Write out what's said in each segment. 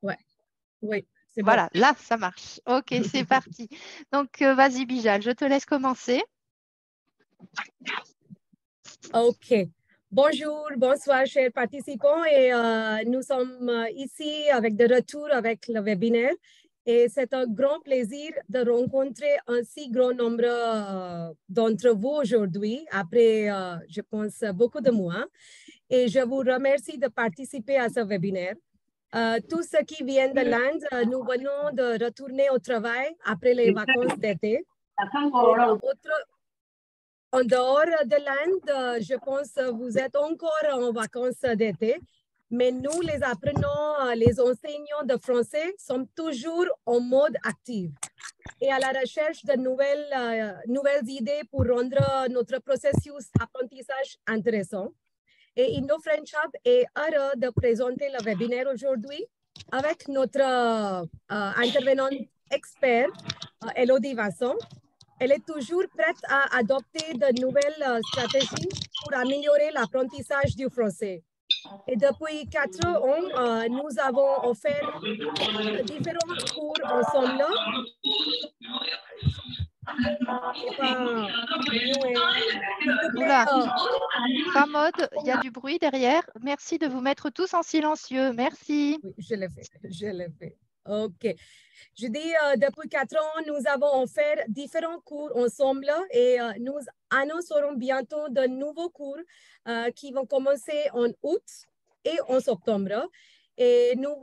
Ouais, oui, c'est bon. Voilà, là, ça marche. Ok, c'est parti. Donc, vas-y, Bijal, je te laisse commencer. OK. Bonjour, bonsoir, chers participants. Et nous sommes ici avec de retour avec le webinaire. Et c'est un grand plaisir de rencontrer un si grand nombre d'entre vous aujourd'hui, après, je pense, beaucoup de mois. Et je vous remercie de participer à ce webinaire. Tous ceux qui viennent de l'Inde, nous venons de retourner au travail après les vacances d'été. En dehors de l'Inde, je pense que vous êtes encore en vacances d'été, mais nous, les apprenants, les enseignants de français, sommes toujours en mode actif et à la recherche de nouvelles idées pour rendre notre processus d'apprentissage intéressant. Et IndoFrench Hub est heureux de présenter le webinaire aujourd'hui avec notre intervenante expert, Elodie Vasson. Elle est toujours prête à adopter de nouvelles stratégies pour améliorer l'apprentissage du français. Et depuis 4 ans, nous avons offert différents cours ensemble. C'est pas mieux. S'il vous plaît. Oula, Pramod, il y a du bruit derrière. Merci de vous mettre tous en silencieux. Merci. Oui, je l'ai fait. Je l'ai fait. OK. Je dis, depuis 4 ans, nous avons offert différents cours ensemble et nous annoncerons bientôt de nouveaux cours qui vont commencer en août et en septembre. Et nous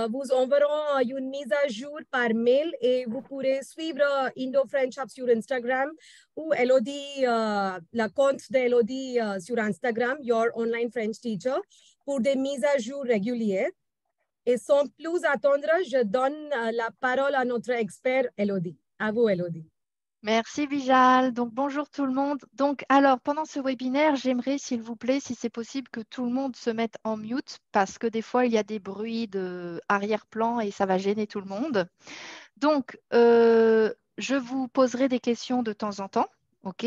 vous enverrons une mise à jour par mail et vous pourrez suivre Indo-French Hub sur Instagram ou Elodie, le compte d'Elodie sur Instagram, Your Online French Teacher, pour des mises à jour régulières. Et sans plus attendre, je donne la parole à notre expert, Elodie. À vous, Elodie. Merci, Bijal. Donc, bonjour tout le monde. Donc, alors, pendant ce webinaire, j'aimerais, s'il vous plaît, si c'est possible, que tout le monde se mette en mute parce que des fois, il y a des bruits de arrière-plan et ça va gêner tout le monde. Donc, je vous poserai des questions de temps en temps. OK?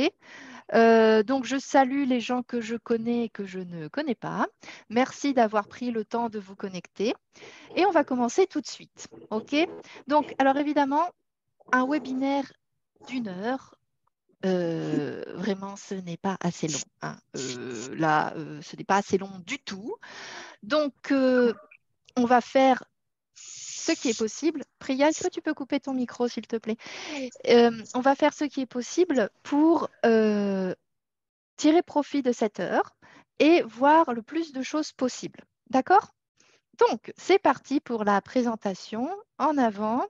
Donc, je salue les gens que je connais et que je ne connais pas. Merci d'avoir pris le temps de vous connecter. Et on va commencer tout de suite. OK? Donc, alors évidemment, un webinaire d'1 heure, vraiment, ce n'est pas assez long, hein. Là, ce n'est pas assez long du tout. Donc, on va faire ce qui est possible. Priya, est-ce que tu peux couper ton micro, s'il te plaît? On va faire ce qui est possible pour tirer profit de cette heure et voir le plus de choses possible. D'accord? Donc, c'est parti pour la présentation. En avant.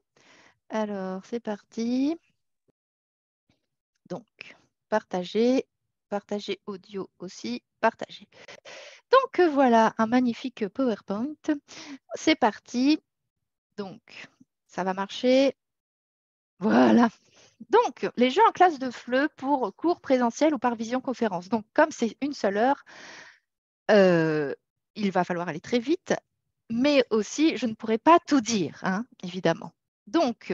Alors, c'est parti. Donc, partager, partager audio aussi, partager. Donc, voilà un magnifique PowerPoint. C'est parti. Donc, ça va marcher. Voilà. Donc, les jeux en classe de FLE pour cours présentiel ou par visioconférence. Donc, comme c'est une seule heure, il va falloir aller très vite, mais aussi, je ne pourrai pas tout dire, hein, évidemment. Donc,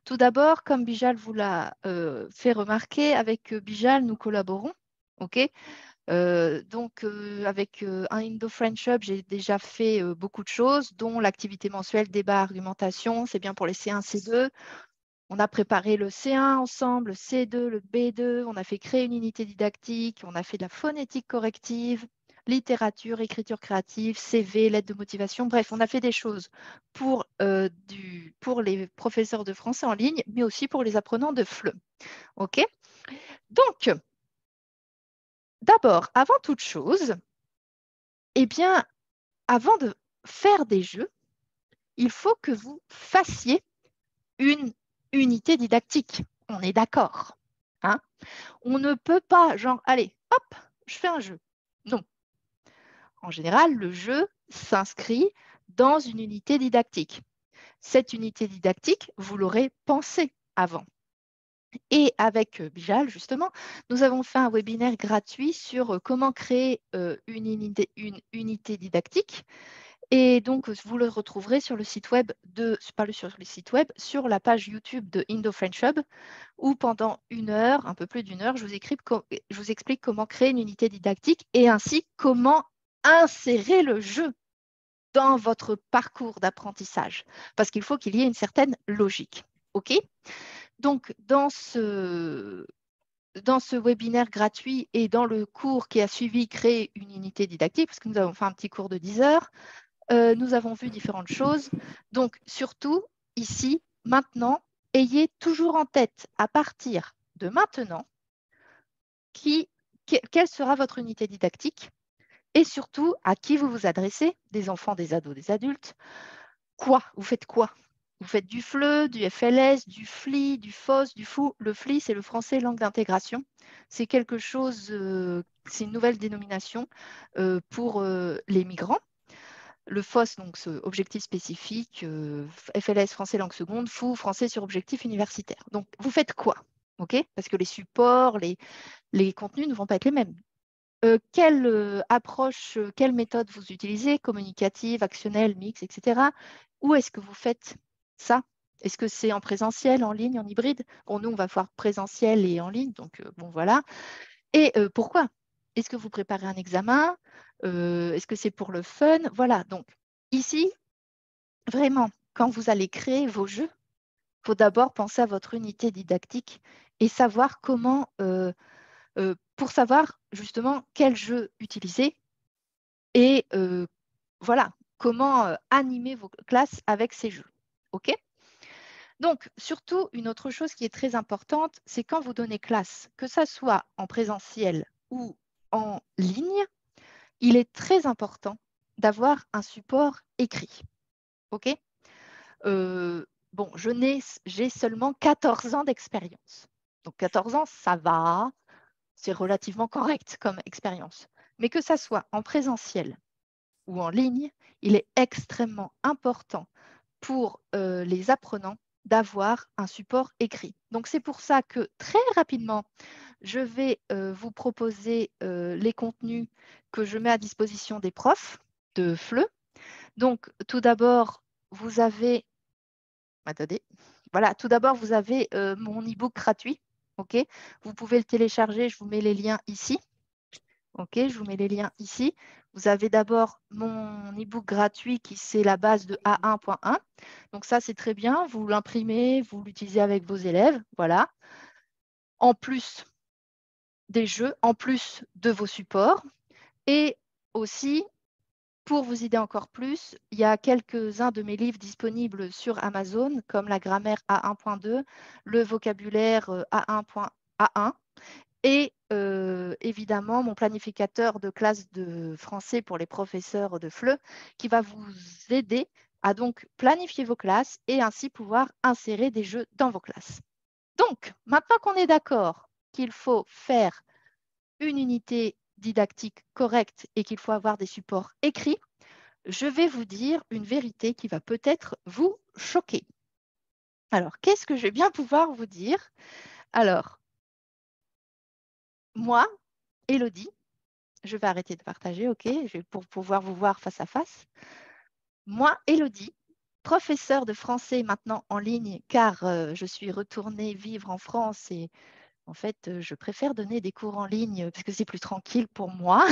tout d'abord, comme Bijal vous l'a fait remarquer, avec Bijal, nous collaborons. OK? Donc, avec un Indo-French Hub, j'ai déjà fait beaucoup de choses, dont l'activité mensuelle débat argumentation. C'est bien pour les C1, C2. On a préparé le C1 ensemble, le C2, le B2. On a fait créer une unité didactique. On a fait de la phonétique corrective, littérature, écriture créative, CV, lettre de motivation. Bref, on a fait des choses pour les professeurs de français en ligne, mais aussi pour les apprenants de FLE. OK? Donc, d'abord, avant toute chose, eh bien, avant de faire des jeux, il faut que vous fassiez une unité didactique. On est d'accord, hein? On ne peut pas, genre, allez, hop, je fais un jeu. Non. En général, le jeu s'inscrit dans une unité didactique. Cette unité didactique, vous l'aurez pensée avant. Et avec Bijal, justement, nous avons fait un webinaire gratuit sur comment créer une unité didactique. Et donc, vous le retrouverez sur le site web sur la page YouTube de Indo-French Hub, où pendant 1 heure, un peu plus d'1 heure, je vous explique comment créer une unité didactique et ainsi comment insérer le jeu. dans votre parcours d'apprentissage, parce qu'il faut qu'il y ait une certaine logique. OK? Donc, dans ce webinaire gratuit et dans le cours qui a suivi Créer une unité didactique, parce que nous avons fait un petit cours de 10 heures, nous avons vu différentes choses. Donc, surtout, ici, maintenant, ayez toujours en tête, à partir de maintenant, quelle sera votre unité didactique et surtout à qui vous vous adressez, des enfants, des ados, des adultes. Quoi? Vous faites quoi? Vous faites du FLE, du FLS, du FLI, du FOS, du FOU. Le FLI, c'est le français langue d'intégration. C'est quelque chose, c'est une nouvelle dénomination pour les migrants. Le FOS, donc objectif spécifique, FLS, français langue seconde, FOU, français sur objectif universitaire. Donc, vous faites quoi? OK? Parce que les supports, les contenus ne vont pas être les mêmes. Quelle approche, quelle méthode vous utilisez, communicative, actionnelle, mix, etc. Où est-ce que vous faites ça? Est-ce que c'est en présentiel, en ligne, en hybride? Bon, nous, on va voir présentiel et en ligne, donc bon, voilà. Et pourquoi? Est-ce que vous préparez un examen? Est-ce que c'est pour le fun? Voilà, donc ici, vraiment, quand vous allez créer vos jeux, il faut d'abord penser à votre unité didactique et savoir comment pour savoir justement quel jeu utiliser et voilà, comment animer vos classes avec ces jeux. OK? Donc, surtout, une autre chose qui est très importante, c'est quand vous donnez classe, que ça soit en présentiel ou en ligne, il est très important d'avoir un support écrit. OK? Bon, j'ai seulement 14 ans d'expérience. Donc, 14 ans, ça va, c'est relativement correct comme expérience. Mais que ça soit en présentiel ou en ligne, il est extrêmement important pour les apprenants d'avoir un support écrit. Donc, c'est pour ça que très rapidement, je vais vous proposer les contenus que je mets à disposition des profs de FLE. Donc, tout d'abord, vous avez... Attendez. Voilà, tout d'abord, vous avez mon e-book gratuit. OK? Vous pouvez le télécharger, je vous mets les liens ici. OK, je vous mets les liens ici. Vous avez d'abord mon e-book gratuit qui c'est la base de A1.1. Donc ça, c'est très bien. Vous l'imprimez, vous l'utilisez avec vos élèves. Voilà. En plus des jeux, en plus de vos supports. Et aussi, pour vous aider encore plus, il y a quelques-uns de mes livres disponibles sur Amazon, comme la grammaire A1.2, le vocabulaire A1.A1 et évidemment mon planificateur de classe de français pour les professeurs de FLE qui va vous aider à donc planifier vos classes et ainsi pouvoir insérer des jeux dans vos classes. Donc, maintenant qu'on est d'accord qu'il faut faire une unité didactique correcte et qu'il faut avoir des supports écrits, je vais vous dire une vérité qui va peut-être vous choquer. Alors, qu'est-ce que je vais bien pouvoir vous dire? Alors, moi, Élodie, je vais arrêter de partager, OK, pour pouvoir vous voir face à face. Moi, Élodie, professeure de français maintenant en ligne, car je suis retournée vivre en France et en fait, je préfère donner des cours en ligne parce que c'est plus tranquille pour moi.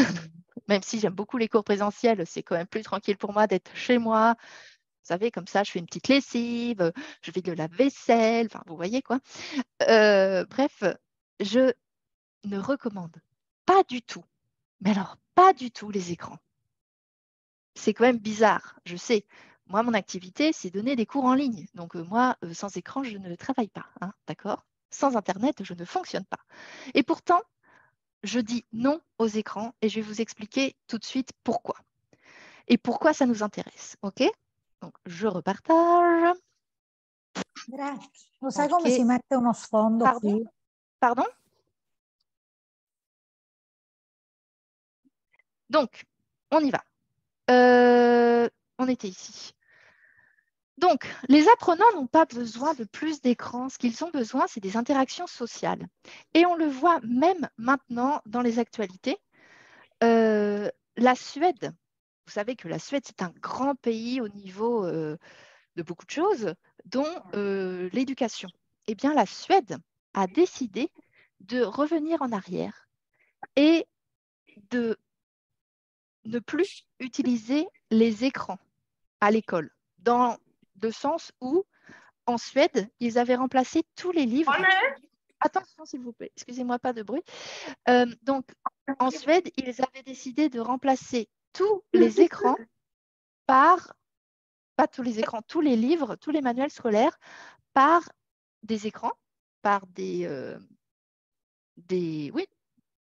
Même si j'aime beaucoup les cours présentiels, c'est quand même plus tranquille pour moi d'être chez moi. Vous savez, comme ça, je fais une petite lessive, je fais de la vaisselle, enfin, vous voyez quoi. Bref, je ne recommande pas du tout, mais alors pas du tout les écrans. C'est quand même bizarre, je sais. Moi, mon activité, c'est donner des cours en ligne. Donc, moi, sans écran, je ne travaille pas, hein, d'accord? Sans Internet, je ne fonctionne pas. Et pourtant, je dis non aux écrans et je vais vous expliquer tout de suite pourquoi. Et pourquoi ça nous intéresse, OK? Donc, je repartage. Grazie. Lo sai come si OK. mette uno sfondo Pardon? qui? Pardon? Donc, on y va. On était ici. Donc, les apprenants n'ont pas besoin de plus d'écran. Ce qu'ils ont besoin, c'est des interactions sociales. Et on le voit même maintenant dans les actualités. La Suède, vous savez que la Suède, c'est un grand pays au niveau de beaucoup de choses, dont l'éducation. Eh bien, la Suède a décidé de revenir en arrière et de ne plus utiliser les écrans à l'école, dans le sens où, en Suède, ils avaient remplacé tous les livres. Attention, s'il vous plaît, excusez-moi, pas de bruit. Donc, en Suède, ils avaient décidé de remplacer tous les écrans par, pas tous les écrans, tous les livres, tous les manuels scolaires par des écrans, par oui,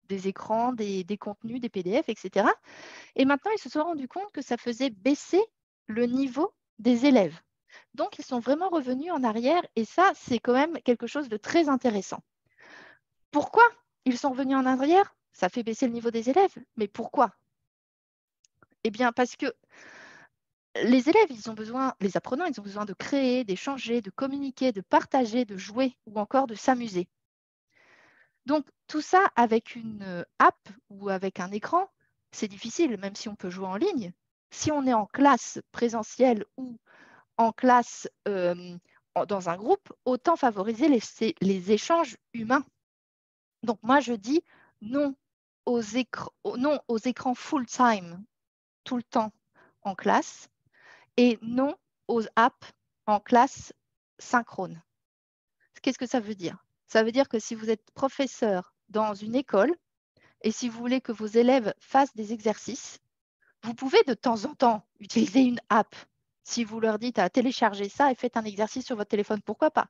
des écrans, des contenus, des PDF, etc. Et maintenant, ils se sont rendus compte que ça faisait baisser le niveau des élèves. Donc, ils sont vraiment revenus en arrière et ça, c'est quand même quelque chose de très intéressant. Pourquoi ils sont revenus en arrière? Ça fait baisser le niveau des élèves. Mais pourquoi? Eh bien, parce que les élèves, ils ont besoin, les apprenants, ils ont besoin de créer, d'échanger, de communiquer, de partager, de jouer ou encore de s'amuser. Donc, tout ça avec une app ou avec un écran, c'est difficile, même si on peut jouer en ligne. Si on est en classe présentielle ou en classe dans un groupe, autant favoriser les échanges humains. Donc, moi, je dis non aux écrans full-time, tout le temps en classe, et non aux apps en classe synchrone. Qu'est-ce que ça veut dire? Ça veut dire que si vous êtes professeur dans une école et si vous voulez que vos élèves fassent des exercices, vous pouvez de temps en temps utiliser une app. Si vous leur dites à télécharger ça et faites un exercice sur votre téléphone, pourquoi pas?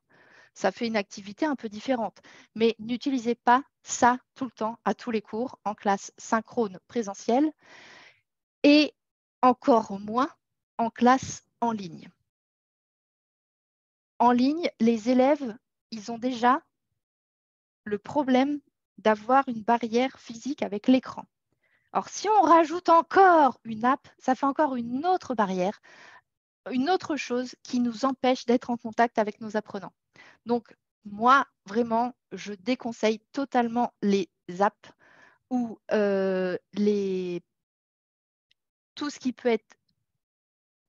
Ça fait une activité un peu différente. Mais n'utilisez pas ça tout le temps à tous les cours en classe synchrone présentielle et encore moins en classe en ligne. En ligne, les élèves, ils ont déjà le problème d'avoir une barrière physique avec l'écran. Alors, si on rajoute encore une app, ça fait encore une autre barrière, une autre chose qui nous empêche d'être en contact avec nos apprenants. Donc, moi, vraiment, je déconseille totalement les apps ou tout ce qui peut être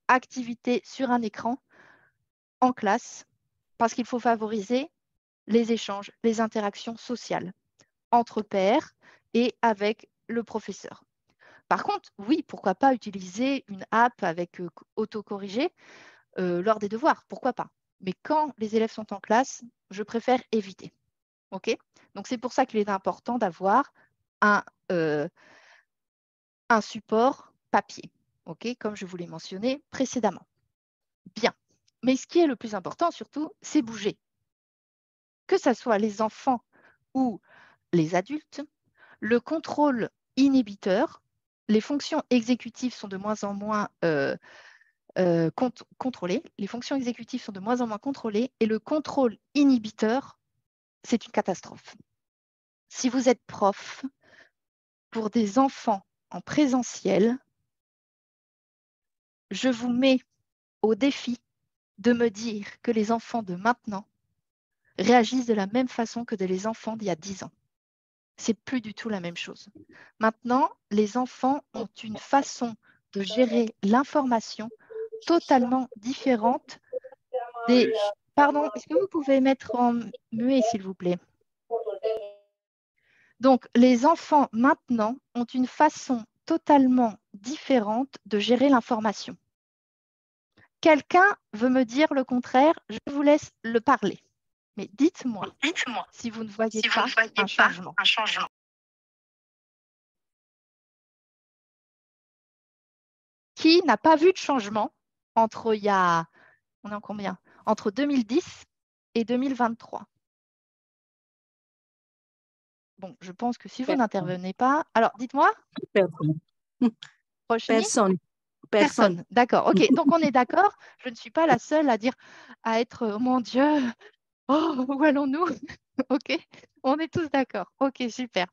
activité sur un écran en classe, parce qu'il faut favoriser les échanges, les interactions sociales entre pairs et avec le professeur. Par contre, oui, pourquoi pas utiliser une app avec autocorrigé lors des devoirs, pourquoi pas. Mais quand les élèves sont en classe, je préfère éviter. OK? Donc, c'est pour ça qu'il est important d'avoir un support papier, OK? Comme je vous l'ai mentionné précédemment. Bien. Mais ce qui est le plus important, surtout, c'est bouger. Que ce soit les enfants ou les adultes, le contrôle inhibiteur, les fonctions exécutives sont de moins en moins contrôlées, les fonctions exécutives sont de moins en moins contrôlées et le contrôle inhibiteur, c'est une catastrophe. Si vous êtes prof pour des enfants en présentiel, je vous mets au défi de me dire que les enfants de maintenant réagissent de la même façon que les enfants d'il y a 10 ans. C'est plus du tout la même chose. Maintenant, les enfants ont une façon de gérer l'information totalement différente des... Pardon, est-ce que vous pouvez mettre en muet, s'il vous plaît? Donc, les enfants maintenant ont une façon totalement différente de gérer l'information. Quelqu'un veut me dire le contraire, je vous laisse le parler. Mais dites-moi si vous ne voyez pas un changement. Qui n'a pas vu de changement entre on est en combien? Entre 2010 et 2023? Bon, je pense que si vous n'intervenez pas... Alors, dites-moi. Personne. Personne. D'accord. OK. Donc, on est d'accord. Je ne suis pas la seule à dire, à être, oh mon Dieu, oh, où allons-nous? OK. On est tous d'accord. OK, super.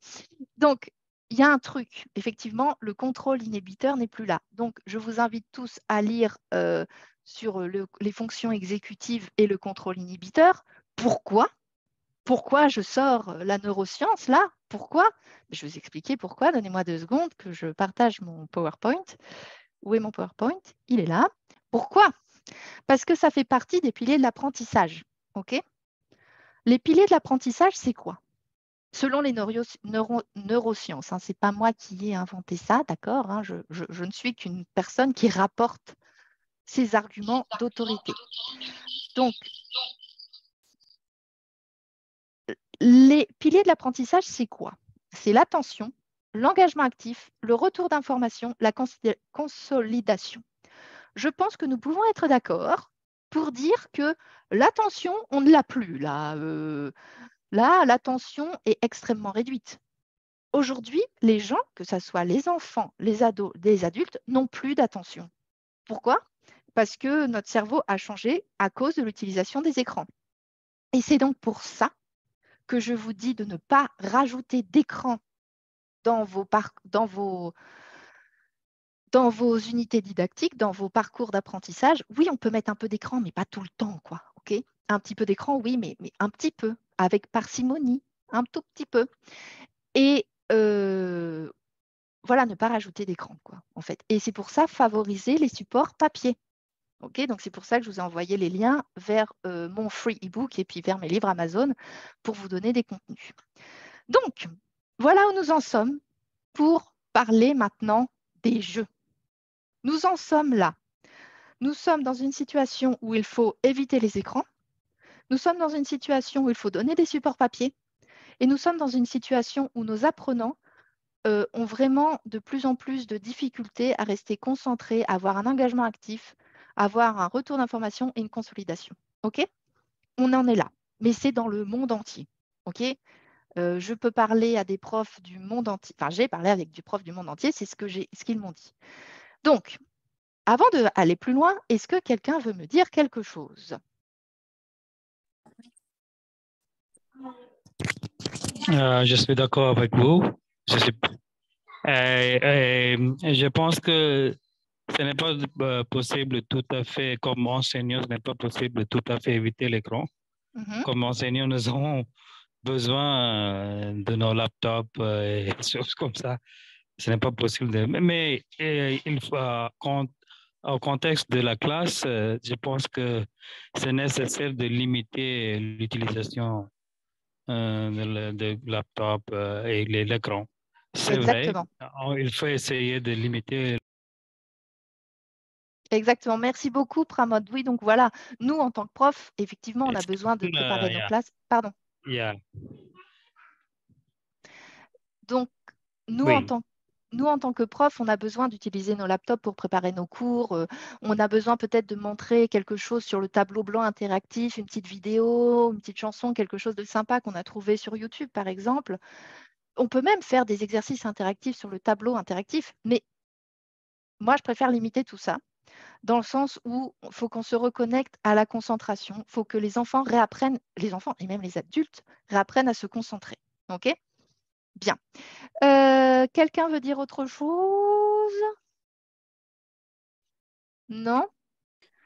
Donc, il y a un truc. Effectivement, le contrôle inhibiteur n'est plus là. Donc, je vous invite tous à lire sur les fonctions exécutives et le contrôle inhibiteur. Pourquoi? Pourquoi je sors la neuroscience là? Pourquoi? Je vais vous expliquer pourquoi. Donnez-moi 2 secondes que je partage mon PowerPoint. Où est mon PowerPoint? Il est là. Pourquoi? Parce que ça fait partie des piliers de l'apprentissage. OK? Les piliers de l'apprentissage, c'est quoi? Selon les neurosciences, ce n'est pas moi qui ai inventé ça, d'accord? Je ne suis qu'une personne qui rapporte ces arguments d'autorité. Donc, les piliers de l'apprentissage, c'est quoi? C'est l'attention, l'engagement actif, le retour d'information, la consolidation. Je pense que nous pouvons être d'accord pour dire que l'attention, on ne l'a plus. Là, l'attention est extrêmement réduite. Aujourd'hui, les gens, que ce soit les enfants, les ados, les adultes, n'ont plus d'attention. Pourquoi? Parce que notre cerveau a changé à cause de l'utilisation des écrans. Et c'est donc pour ça que je vous dis de ne pas rajouter d'écran dans vos unités didactiques, dans vos parcours d'apprentissage. Oui, on peut mettre un peu d'écran, mais pas tout le temps, quoi. Ok? Un petit peu d'écran, oui, mais un petit peu, avec parcimonie, un tout petit peu. Et voilà, ne pas rajouter d'écran, quoi, en fait. Et c'est pour ça favoriser les supports papier. Ok, donc c'est pour ça que je vous ai envoyé les liens vers mon free ebook et puis vers mes livres Amazon pour vous donner des contenus. Donc, voilà où nous en sommes pour parler maintenant des jeux. Nous en sommes là. Nous sommes dans une situation où il faut éviter les écrans. Nous sommes dans une situation où il faut donner des supports papier. Et nous sommes dans une situation où nos apprenants ont vraiment de plus en plus de difficultés à rester concentrés, à avoir un engagement actif, à avoir un retour d'information et une consolidation. OK? On en est là, mais c'est dans le monde entier. OK? Je peux parler à des profs du monde entier, enfin j'ai parlé avec des profs du monde entier, c'est ce qu'ils m'ont dit. Donc, avant d'aller plus loin, est-ce que quelqu'un veut me dire quelque chose? Je suis d'accord avec vous. Je pense que ce n'est pas possible tout à fait, comme enseignant, ce n'est pas possible tout à fait éviter l'écran. Comme enseignant, nous avons besoin de nos laptops et des choses comme ça. Ce n'est pas possible. Mais il faut, au contexte de la classe, je pense que c'est nécessaire de limiter l'utilisation de laptop et l'écran. C'est vrai, il faut essayer de limiter. Exactement. Merci beaucoup, Pramod. Oui, donc voilà, nous, en tant que prof, effectivement, on a besoin de préparer nos classes. Pardon. Donc, nous, oui. en tant que prof, on a besoin d'utiliser nos laptops pour préparer nos cours. On a besoin peut-être de montrer quelque chose sur le tableau blanc interactif, une petite vidéo, une petite chanson, quelque chose de sympa qu'on a trouvé sur YouTube, par exemple. On peut même faire des exercices interactifs sur le tableau interactif, mais moi, je préfère limiter tout ça, dans le sens où il faut qu'on se reconnecte à la concentration. Il faut que les enfants réapprennent, les enfants et même les adultes, réapprennent à se concentrer. OK? Bien. Quelqu'un veut dire autre chose? Non?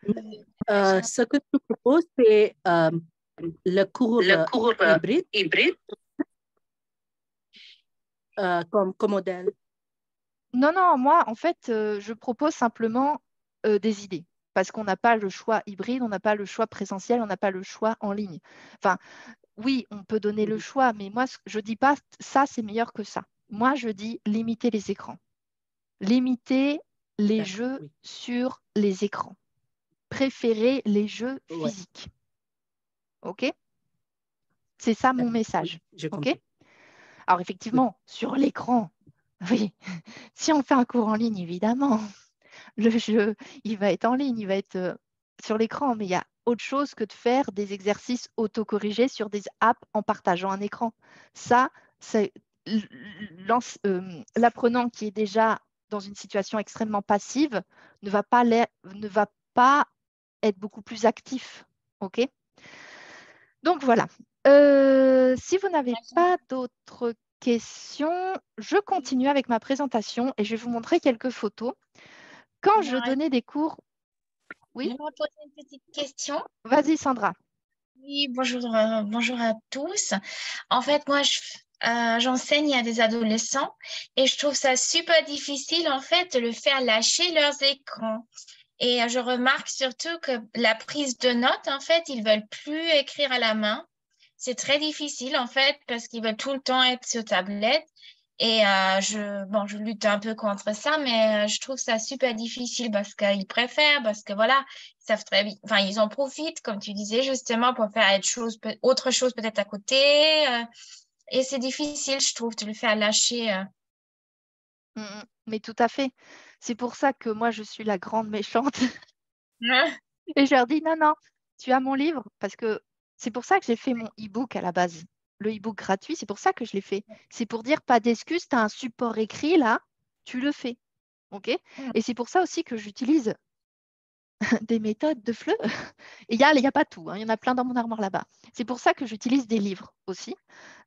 Ce que je propose, c'est le cours hybride comme modèle. Non, moi, en fait, je propose simplement des idées. Parce qu'on n'a pas le choix hybride, on n'a pas le choix présentiel, on n'a pas le choix en ligne. Enfin, oui, on peut donner le choix, mais moi, je ne dis pas ça, c'est meilleur que ça. Moi, je dis limiter les écrans. Limiter les jeux sur les écrans. Préférer les jeux physiques. OK? C'est ça mon message. OK? Alors, effectivement, sur l'écran, oui, si on fait un cours en ligne, évidemment, le jeu, il va être en ligne, il va être sur l'écran, mais il y a autre chose que de faire des exercices autocorrigés sur des apps en partageant un écran. Ça, c'est l'apprenant qui est déjà dans une situation extrêmement passive ne va pas être beaucoup plus actif. OK? Donc voilà. Si vous n'avez pas d'autres questions, je continue avec ma présentation et je vais vous montrer quelques photos. Quand je donnais des cours... Oui. Je vais poser une petite question. Vas-y, Sandra. Oui, bonjour à tous. En fait, moi, j'enseigne à des adolescents et je trouve ça super difficile, en fait, de le faire lâcher leurs écrans. Et je remarque surtout que la prise de notes, en fait, ils veulent plus écrire à la main. C'est très difficile, en fait, parce qu'ils veulent tout le temps être sur tablette. Et je lutte un peu contre ça, mais je trouve ça super difficile parce qu'ils préfèrent, parce que voilà, ils savent très bien, enfin, ils en profitent, comme tu disais, justement, pour faire autre chose peut-être à côté. Et c'est difficile, je trouve, de le faire lâcher. Mais tout à fait. C'est pour ça que moi, je suis la grande méchante. Ouais. Et je leur dis, non, non, tu as mon livre, parce que c'est pour ça que j'ai fait mon e-book à la base. Le e-book gratuit, c'est pour ça que je l'ai fait. C'est pour dire, pas d'excuses, tu as un support écrit là, tu le fais. OK? Et c'est pour ça aussi que j'utilise des méthodes de FLE. Et il y a pas tout, hein, il y en a plein dans mon armoire là-bas. C'est pour ça que j'utilise des livres aussi,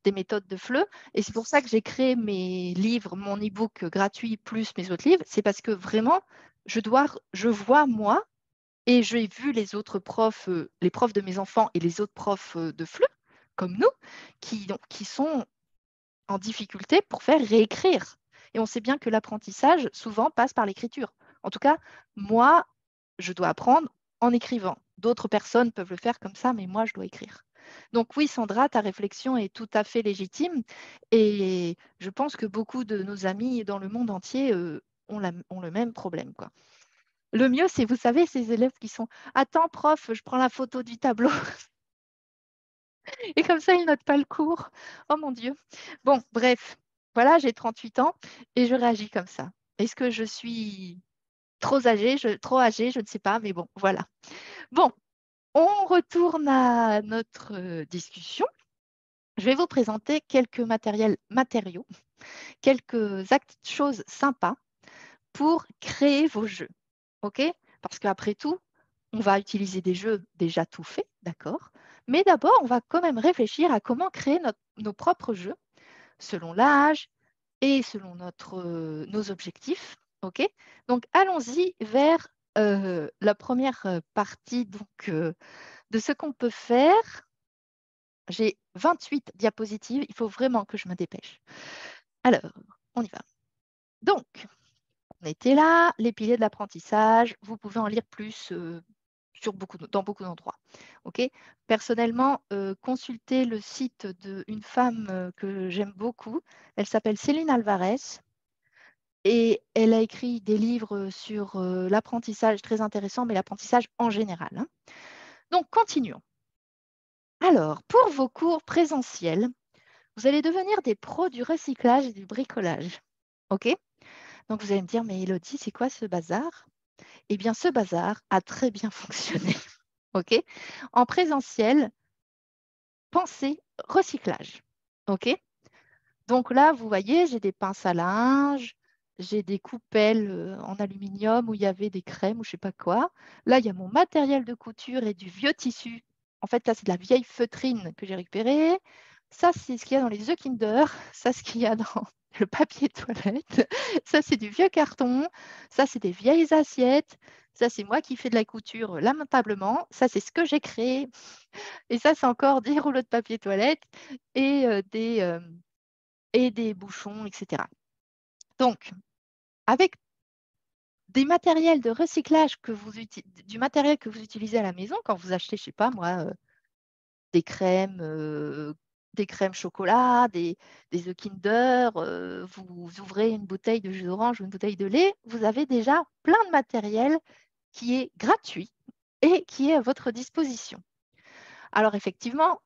des méthodes de FLE. Et c'est pour ça que j'ai créé mes livres, mon e-book gratuit plus mes autres livres. C'est parce que vraiment, je vois moi, et j'ai vu les autres profs, les profs de mes enfants et les autres profs de FLE, comme nous, qui sont en difficulté pour faire réécrire. Et on sait bien que l'apprentissage, souvent, passe par l'écriture. En tout cas, moi, je dois apprendre en écrivant. D'autres personnes peuvent le faire comme ça, mais moi, je dois écrire. Donc oui, Sandra, ta réflexion est tout à fait légitime. Et je pense que beaucoup de nos amis dans le monde entier ont le même problème, quoi. Le mieux, c'est, vous savez, ces élèves qui sont « Attends, prof, je prends la photo du tableau. » Et comme ça, ils notent pas le cours. Oh mon Dieu. Bon, bref, voilà, j'ai 38 ans et je réagis comme ça. Est-ce que je suis trop âgée, je ne sais pas, mais bon, voilà. Bon, on retourne à notre discussion. Je vais vous présenter quelques matériaux, quelques choses sympas pour créer vos jeux. OK? Parce qu'après tout, on va utiliser des jeux déjà tout faits, d'accord? Mais d'abord, on va quand même réfléchir à comment créer nos propres jeux selon l'âge et selon nos objectifs. OK? Donc, allons-y vers la première partie de ce qu'on peut faire. J'ai 28 diapositives. Il faut vraiment que je me dépêche. Alors, on y va. Donc, on était là, les piliers de l'apprentissage. Vous pouvez en lire plus dans beaucoup d'endroits. Okay. Personnellement, consultez le site d'une femme que j'aime beaucoup. Elle s'appelle Céline Alvarez et elle a écrit des livres sur l'apprentissage très intéressant, mais l'apprentissage en général. Hein. Donc, continuons. Alors, pour vos cours présentiels, vous allez devenir des pros du recyclage et du bricolage. OK? Donc, vous allez me dire, mais Élodie, c'est quoi ce bazar? Eh bien, ce bazar a très bien fonctionné. OK? En présentiel, pensez recyclage. OK? Donc là, vous voyez, j'ai des pinces à linge, j'ai des coupelles en aluminium où il y avait des crèmes ou je ne sais pas quoi. Là, il y a mon matériel de couture et du vieux tissu. En fait, là, c'est de la vieille feutrine que j'ai récupérée. Ça, c'est ce qu'il y a dans les œufs Kinder. Ça, ce qu'il y a dans le papier toilette. Ça, c'est du vieux carton. Ça, c'est des vieilles assiettes. Ça, c'est moi qui fais de la couture lamentablement. Ça, c'est ce que j'ai créé. Et ça, c'est encore des rouleaux de papier toilette et des bouchons, etc. Donc, avec des matériels de recyclage du matériel que vous utilisez à la maison, quand vous achetez, je ne sais pas moi, des crèmes chocolat, des œufs Kinder, vous ouvrez une bouteille de jus d'orange ou une bouteille de lait, vous avez déjà plein de matériel qui est gratuit et qui est à votre disposition. Alors effectivement,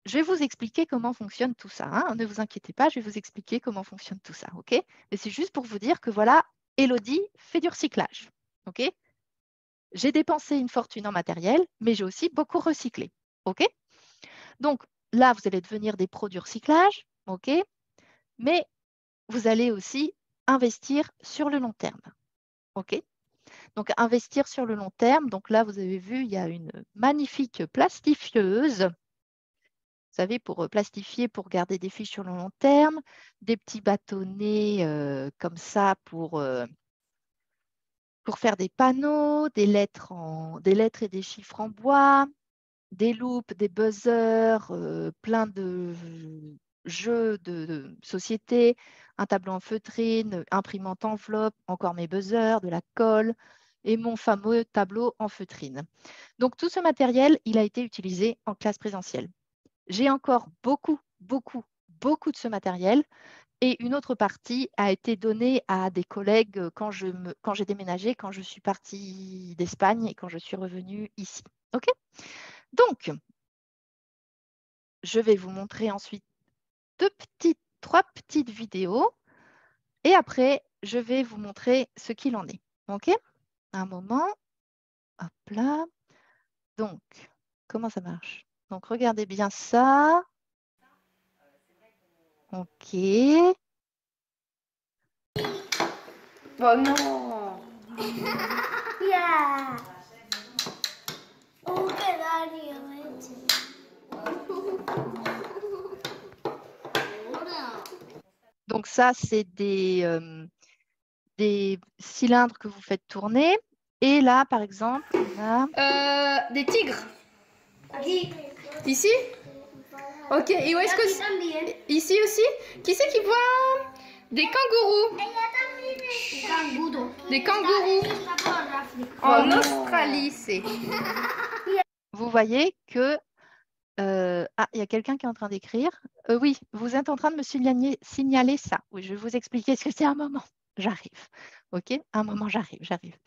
je vais vous expliquer comment fonctionne tout ça. Hein. Ne vous inquiétez pas, je vais vous expliquer comment fonctionne tout ça. OK? Mais c'est juste pour vous dire que voilà, Élodie fait du recyclage. OK? J'ai dépensé une fortune en matériel, mais j'ai aussi beaucoup recyclé. OK? Donc là, vous allez devenir des pros du recyclage. OK? Mais vous allez aussi investir sur le long terme. OK? Donc, investir sur le long terme. Donc là, vous avez vu, il y a une magnifique plastifieuse. Vous savez, pour plastifier, pour garder des fiches sur le long terme, des petits bâtonnets comme ça pour faire des panneaux, des lettres et des chiffres en bois, des loupes, des buzzers, plein de jeux de société, un tableau en feutrine, imprimante enveloppe, encore mes buzzers, de la colle et mon fameux tableau en feutrine. Donc, tout ce matériel, il a été utilisé en classe présentielle. J'ai encore beaucoup de ce matériel Et une autre partie a été donnée à des collègues quand j'ai déménagé, quand je suis partie d'Espagne et quand je suis revenue ici. OK? Donc, je vais vous montrer ensuite trois petites vidéos et après, je vais vous montrer ce qu'il en est. OK? Un moment. Hop là. Donc, comment ça marche? Donc, regardez bien ça. OK. Oh non. Yeah. Oh, che l'aria. Donc, ça, c'est des cylindres que vous faites tourner. Et là, par exemple, on a... Des tigres. Ici? Ok, et où est-ce que... Ici aussi? Qui c'est qui voit des kangourous? Des kangourous. En Australie, c'est... Vous voyez que... Ah, il y a quelqu'un qui est en train d'écrire. Oui, vous êtes en train de me signaler ça. Oui, je vais vous expliquer ce que c'est un moment. J'arrive. OK? Un moment, j'arrive.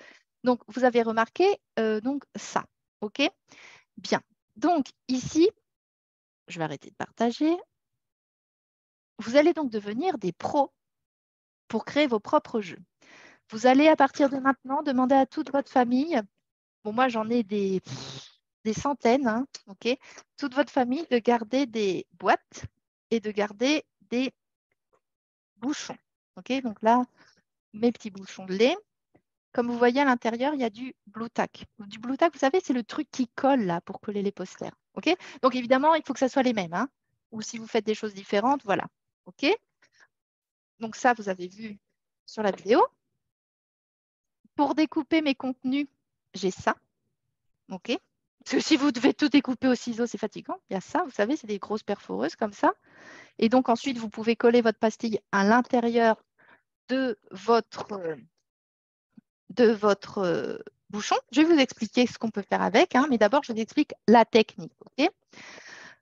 Donc, vous avez remarqué donc ça. OK? Bien. Donc, ici, je vais arrêter de partager. Vous allez donc devenir des pros pour créer vos propres jeux. Vous allez, à partir de maintenant, demander à toute votre famille, bon, moi, j'en ai des centaines, hein, OK, toute votre famille de garder des boîtes et de garder des bouchons. OK, donc là, mes petits bouchons de lait. Comme vous voyez à l'intérieur, il y a du Blu Tack. Du Blu Tack, vous savez, c'est le truc qui colle là pour coller les posters. OK, donc évidemment, il faut que ça soit les mêmes. Hein, ou si vous faites des choses différentes, voilà. OK, donc ça, vous avez vu sur la vidéo. Pour découper mes contenus, j'ai ça. OK. Parce que si vous devez tout découper au ciseau, c'est fatigant. Il y a ça, vous savez, c'est des grosses perforeuses comme ça. Et donc ensuite, vous pouvez coller votre pastille à l'intérieur de votre bouchon. Je vais vous expliquer ce qu'on peut faire avec, hein, mais d'abord, je vous explique la technique. OK.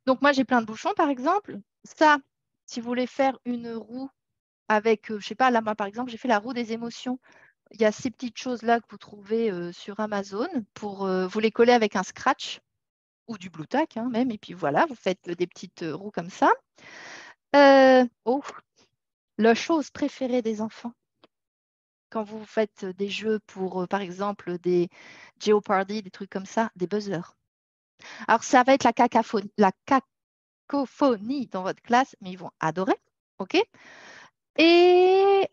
Donc moi, j'ai plein de bouchons, par exemple. Ça, si vous voulez faire une roue avec, je ne sais pas, là, moi, par exemple, j'ai fait la roue des émotions. Il y a ces petites choses-là que vous trouvez sur Amazon pour vous les coller avec un scratch ou du Blu Tack hein, même. Et puis voilà, vous faites des petites roues comme ça. Oh, la chose préférée des enfants, quand vous faites des jeux pour, par exemple, des Jeopardy, des trucs comme ça, des buzzers. Alors, ça va être la cacophonie dans votre classe, mais ils vont adorer. OK? Et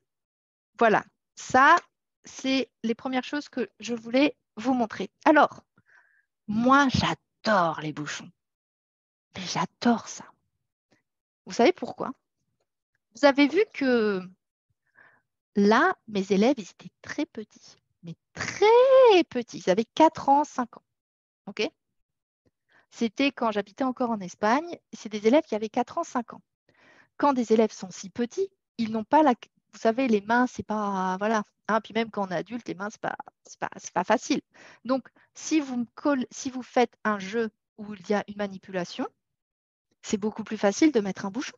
voilà, ça, c'est les premières choses que je voulais vous montrer. Alors, moi, j'adore les bouchons. Mais j'adore ça. Vous savez pourquoi? Vous avez vu que là, mes élèves, ils étaient très petits. Mais très petits. Ils avaient 4 ans, 5 ans. OK? C'était quand j'habitais encore en Espagne. C'est des élèves qui avaient 4 ans, 5 ans. Quand des élèves sont si petits, ils n'ont pas la... Vous savez, les mains, c'est pas... Voilà. Hein, puis même quand on est adulte, les mains, c'est pas facile. Donc, si vous faites un jeu où il y a une manipulation, c'est beaucoup plus facile de mettre un bouchon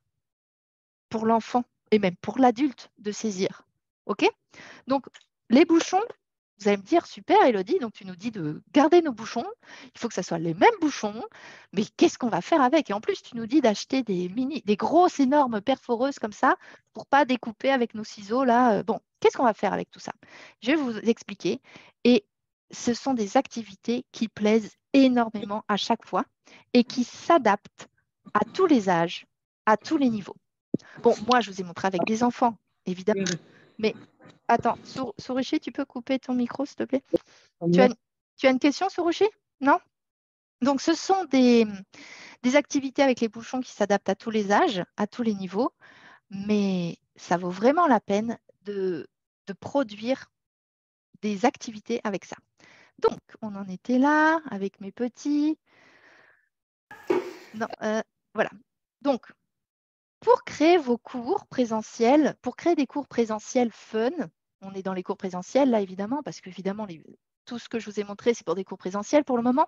pour l'enfant et même pour l'adulte de saisir. OK? Donc, les bouchons, vous allez me dire, super Élodie, donc tu nous dis de garder nos bouchons, il faut que ce soit les mêmes bouchons, mais qu'est-ce qu'on va faire avec? Et en plus, tu nous dis d'acheter des grosses, énormes perforeuses comme ça pour ne pas découper avec nos ciseaux là. Bon, qu'est-ce qu'on va faire avec tout ça? Je vais vous expliquer. Et ce sont des activités qui plaisent énormément à chaque fois et qui s'adaptent à tous les âges, à tous les niveaux. Bon, moi, je vous ai montré avec des enfants, évidemment. Mais attends, Souruchi, tu peux couper ton micro, s'il te plaît? Tu as une question, Souruchi? Non? Donc, ce sont des activités avec les bouchons qui s'adaptent à tous les âges, à tous les niveaux, mais ça vaut vraiment la peine de produire des activités avec ça. Donc, on en était là avec mes petits. Non, voilà. Donc, pour créer vos cours présentiels, pour créer des cours présentiels fun, on est dans les cours présentiels là évidemment, parce qu'évidemment tout ce que je vous ai montré c'est pour des cours présentiels pour le moment.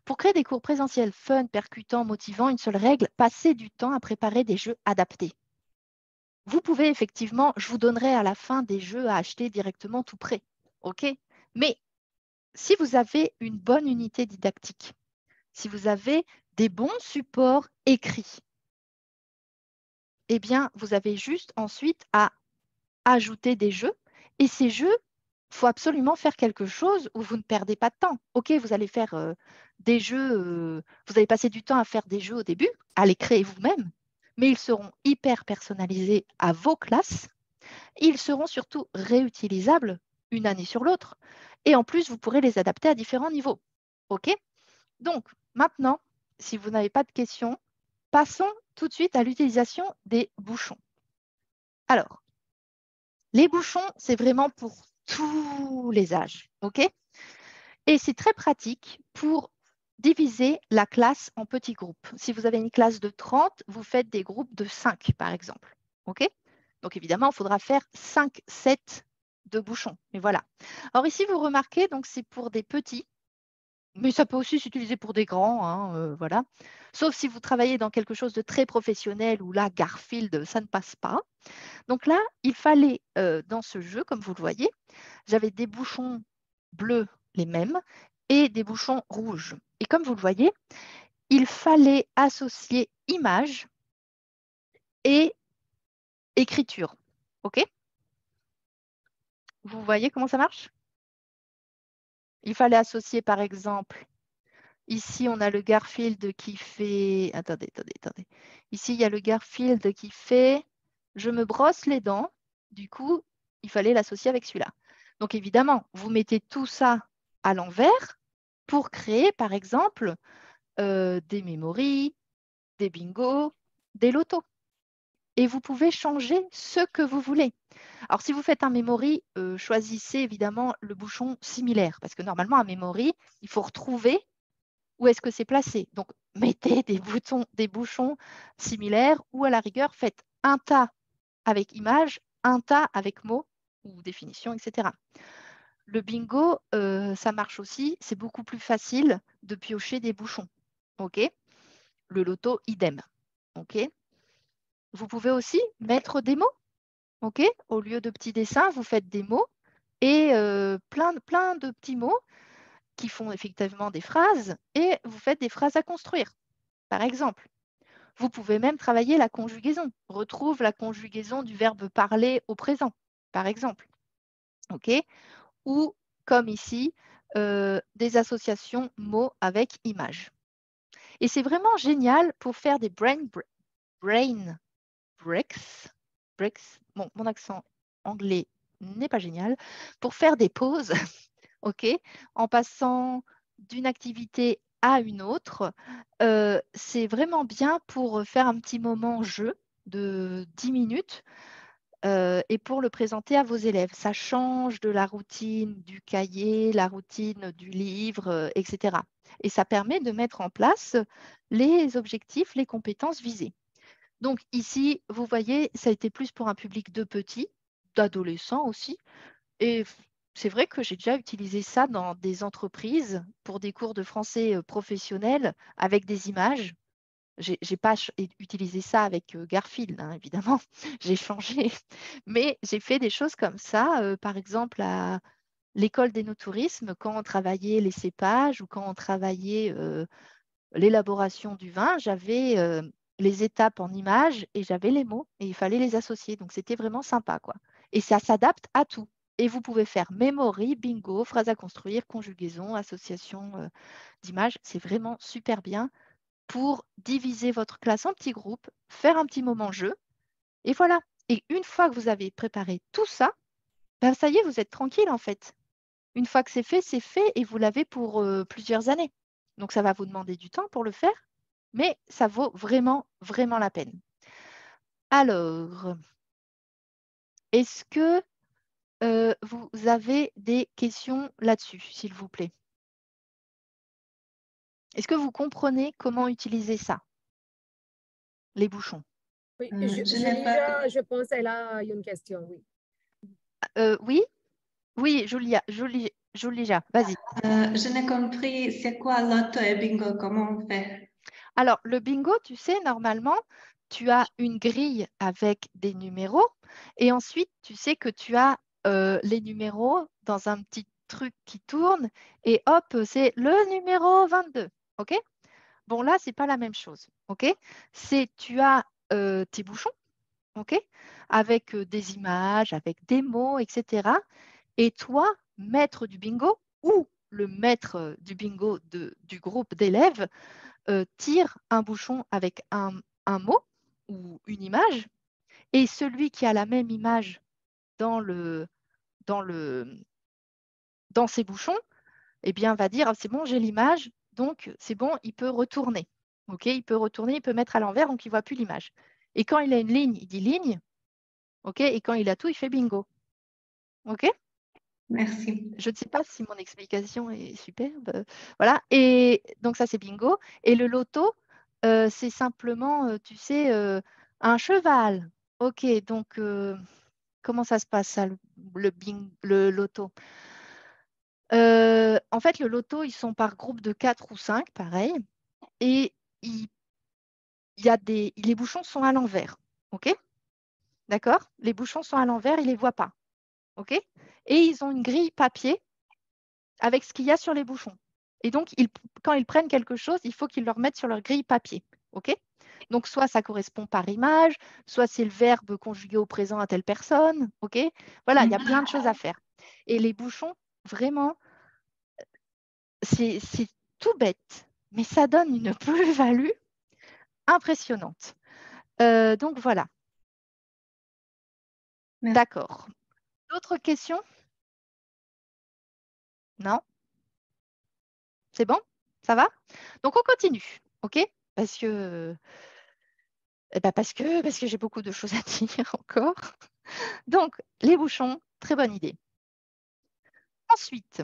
Pour créer des cours présentiels fun, percutants, motivants, une seule règle, passez du temps à préparer des jeux adaptés. vous pouvez effectivement, je vous donnerai à la fin des jeux à acheter directement tout prêt. OK? Mais si vous avez une bonne unité didactique, si vous avez des bons supports écrits, eh bien, vous avez juste ensuite à ajouter des jeux. Et ces jeux, il faut absolument faire quelque chose où vous ne perdez pas de temps. OK, vous allez faire des jeux, vous allez passer du temps à faire des jeux au début, à les créer vous-même, mais ils seront hyper personnalisés à vos classes. Ils seront surtout réutilisables une année sur l'autre. Et en plus, vous pourrez les adapter à différents niveaux. OK? Donc, maintenant, si vous n'avez pas de questions, passons tout de suite à l'utilisation des bouchons. Alors, les bouchons, c'est vraiment pour tous les âges. OK? Et c'est très pratique pour diviser la classe en petits groupes. Si vous avez une classe de 30, vous faites des groupes de 5, par exemple. OK? Donc, évidemment, il faudra faire 5 sets de bouchons. Mais voilà. Alors ici, vous remarquez, donc c'est pour des petits, mais ça peut aussi s'utiliser pour des grands. Hein, voilà. Sauf si vous travaillez dans quelque chose de très professionnel où là, Garfield, ça ne passe pas. Donc là, il fallait, dans ce jeu, comme vous le voyez, j'avais des bouchons bleus, les mêmes, et des bouchons rouges. Et comme vous le voyez, il fallait associer image et écriture. OK? Vous voyez comment ça marche? Il fallait associer, par exemple, ici, on a le Garfield qui fait… Attendez. Ici, il y a le Garfield qui fait « Je me brosse les dents ». Du coup, il fallait l'associer avec celui-là. Donc, évidemment, vous mettez tout ça à l'envers pour créer, par exemple, des memories, des bingos, des lotos. Et vous pouvez changer ce que vous voulez. Alors, si vous faites un memory, choisissez évidemment le bouchon similaire, parce que normalement, un memory, il faut retrouver où est-ce que c'est placé. Donc, mettez des bouchons similaires ou à la rigueur, faites un tas avec image, un tas avec mots ou définition, etc. Le bingo, ça marche aussi. C'est beaucoup plus facile de piocher des bouchons. OK? Le loto, idem. OK? Vous pouvez aussi mettre des mots. OK? Au lieu de petits dessins, vous faites des mots et plein de petits mots qui font effectivement des phrases et vous faites des phrases à construire. Par exemple, vous pouvez même travailler la conjugaison. Retrouve la conjugaison du verbe parler au présent, par exemple. OK? Ou, comme ici, des associations mots avec images. Et c'est vraiment génial pour faire des brain breaks. Bon, mon accent anglais n'est pas génial. Pour faire des pauses, OK, en passant d'une activité à une autre, c'est vraiment bien pour faire un petit moment jeu de 10 minutes et pour le présenter à vos élèves. Ça change de la routine du cahier, la routine du livre, etc. Et ça permet de mettre en place les objectifs, les compétences visées. Donc ici, vous voyez, ça a été plus pour un public de petits, d'adolescents aussi. Et c'est vrai que j'ai déjà utilisé ça dans des entreprises pour des cours de français professionnels avec des images. Je n'ai pas utilisé ça avec Garfield, hein, évidemment, j'ai changé. Mais j'ai fait des choses comme ça, par exemple à l'école d'énotourisme, quand on travaillait les cépages ou quand on travaillait l'élaboration du vin, j'avais les étapes en images et j'avais les mots et il fallait les associer. Donc, c'était vraiment sympa, quoi. Et ça s'adapte à tout. Et vous pouvez faire memory, bingo, phrase à construire, conjugaison, association d'images. C'est vraiment super bien pour diviser votre classe en petits groupes, faire un petit moment jeu. Et voilà. Et une fois que vous avez préparé tout ça, ben, ça y est, vous êtes tranquille en fait. Une fois que c'est fait et vous l'avez pour plusieurs années. Donc, ça va vous demander du temps pour le faire, mais ça vaut vraiment, vraiment la peine. Alors, est-ce que vous avez des questions là-dessus, s'il vous plaît? Est-ce que vous comprenez comment utiliser ça, les bouchons? Oui, je pense qu'elle a une question, oui. Oui, Julia, vas-y. Je n'ai compris, c'est quoi loto et bingo, comment on fait? Alors, le bingo, tu sais, normalement, tu as une grille avec des numéros et ensuite, tu sais que tu as les numéros dans un petit truc qui tourne et hop, c'est le numéro 22. OK? Bon, là, ce n'est pas la même chose. OK? Tu as tes bouchons, OK? Avec des images, avec des mots, etc. Et toi, maître du bingo ou le maître du bingo du groupe d'élèves, tire un bouchon avec un mot ou une image, et celui qui a la même image dans ses bouchons, eh bien, va dire, ah, c'est bon, j'ai l'image, donc c'est bon, il peut retourner. OK, il peut retourner, il peut mettre à l'envers, donc il ne voit plus l'image. Et quand il a une ligne, il dit ligne. OK, et quand il a tout, il fait bingo. OK? Merci. Je ne sais pas si mon explication est superbe. Voilà, et donc ça, c'est bingo. Et le loto, c'est simplement, tu sais, un cheval. OK, donc comment ça se passe, ça, le loto? En fait, le loto, ils sont par groupe de 4 ou 5, pareil. Et les bouchons sont à l'envers. OK? D'accord? Les bouchons sont à l'envers, ils ne les voient pas. OK? Et ils ont une grille papier avec ce qu'il y a sur les bouchons. Et donc, quand ils prennent quelque chose, il faut qu'ils le remettent sur leur grille papier. OK? Donc, soit ça correspond par image, soit c'est le verbe conjugué au présent à telle personne. OK? Voilà, il y a plein de choses à faire. Et les bouchons, vraiment, c'est tout bête, mais ça donne une plus-value impressionnante. Donc, voilà. D'accord. D'autres questions? Non? C'est bon? Ça va? Donc, on continue. OK? Parce que j'ai beaucoup de choses à dire encore. Donc, les bouchons, très bonne idée. Ensuite,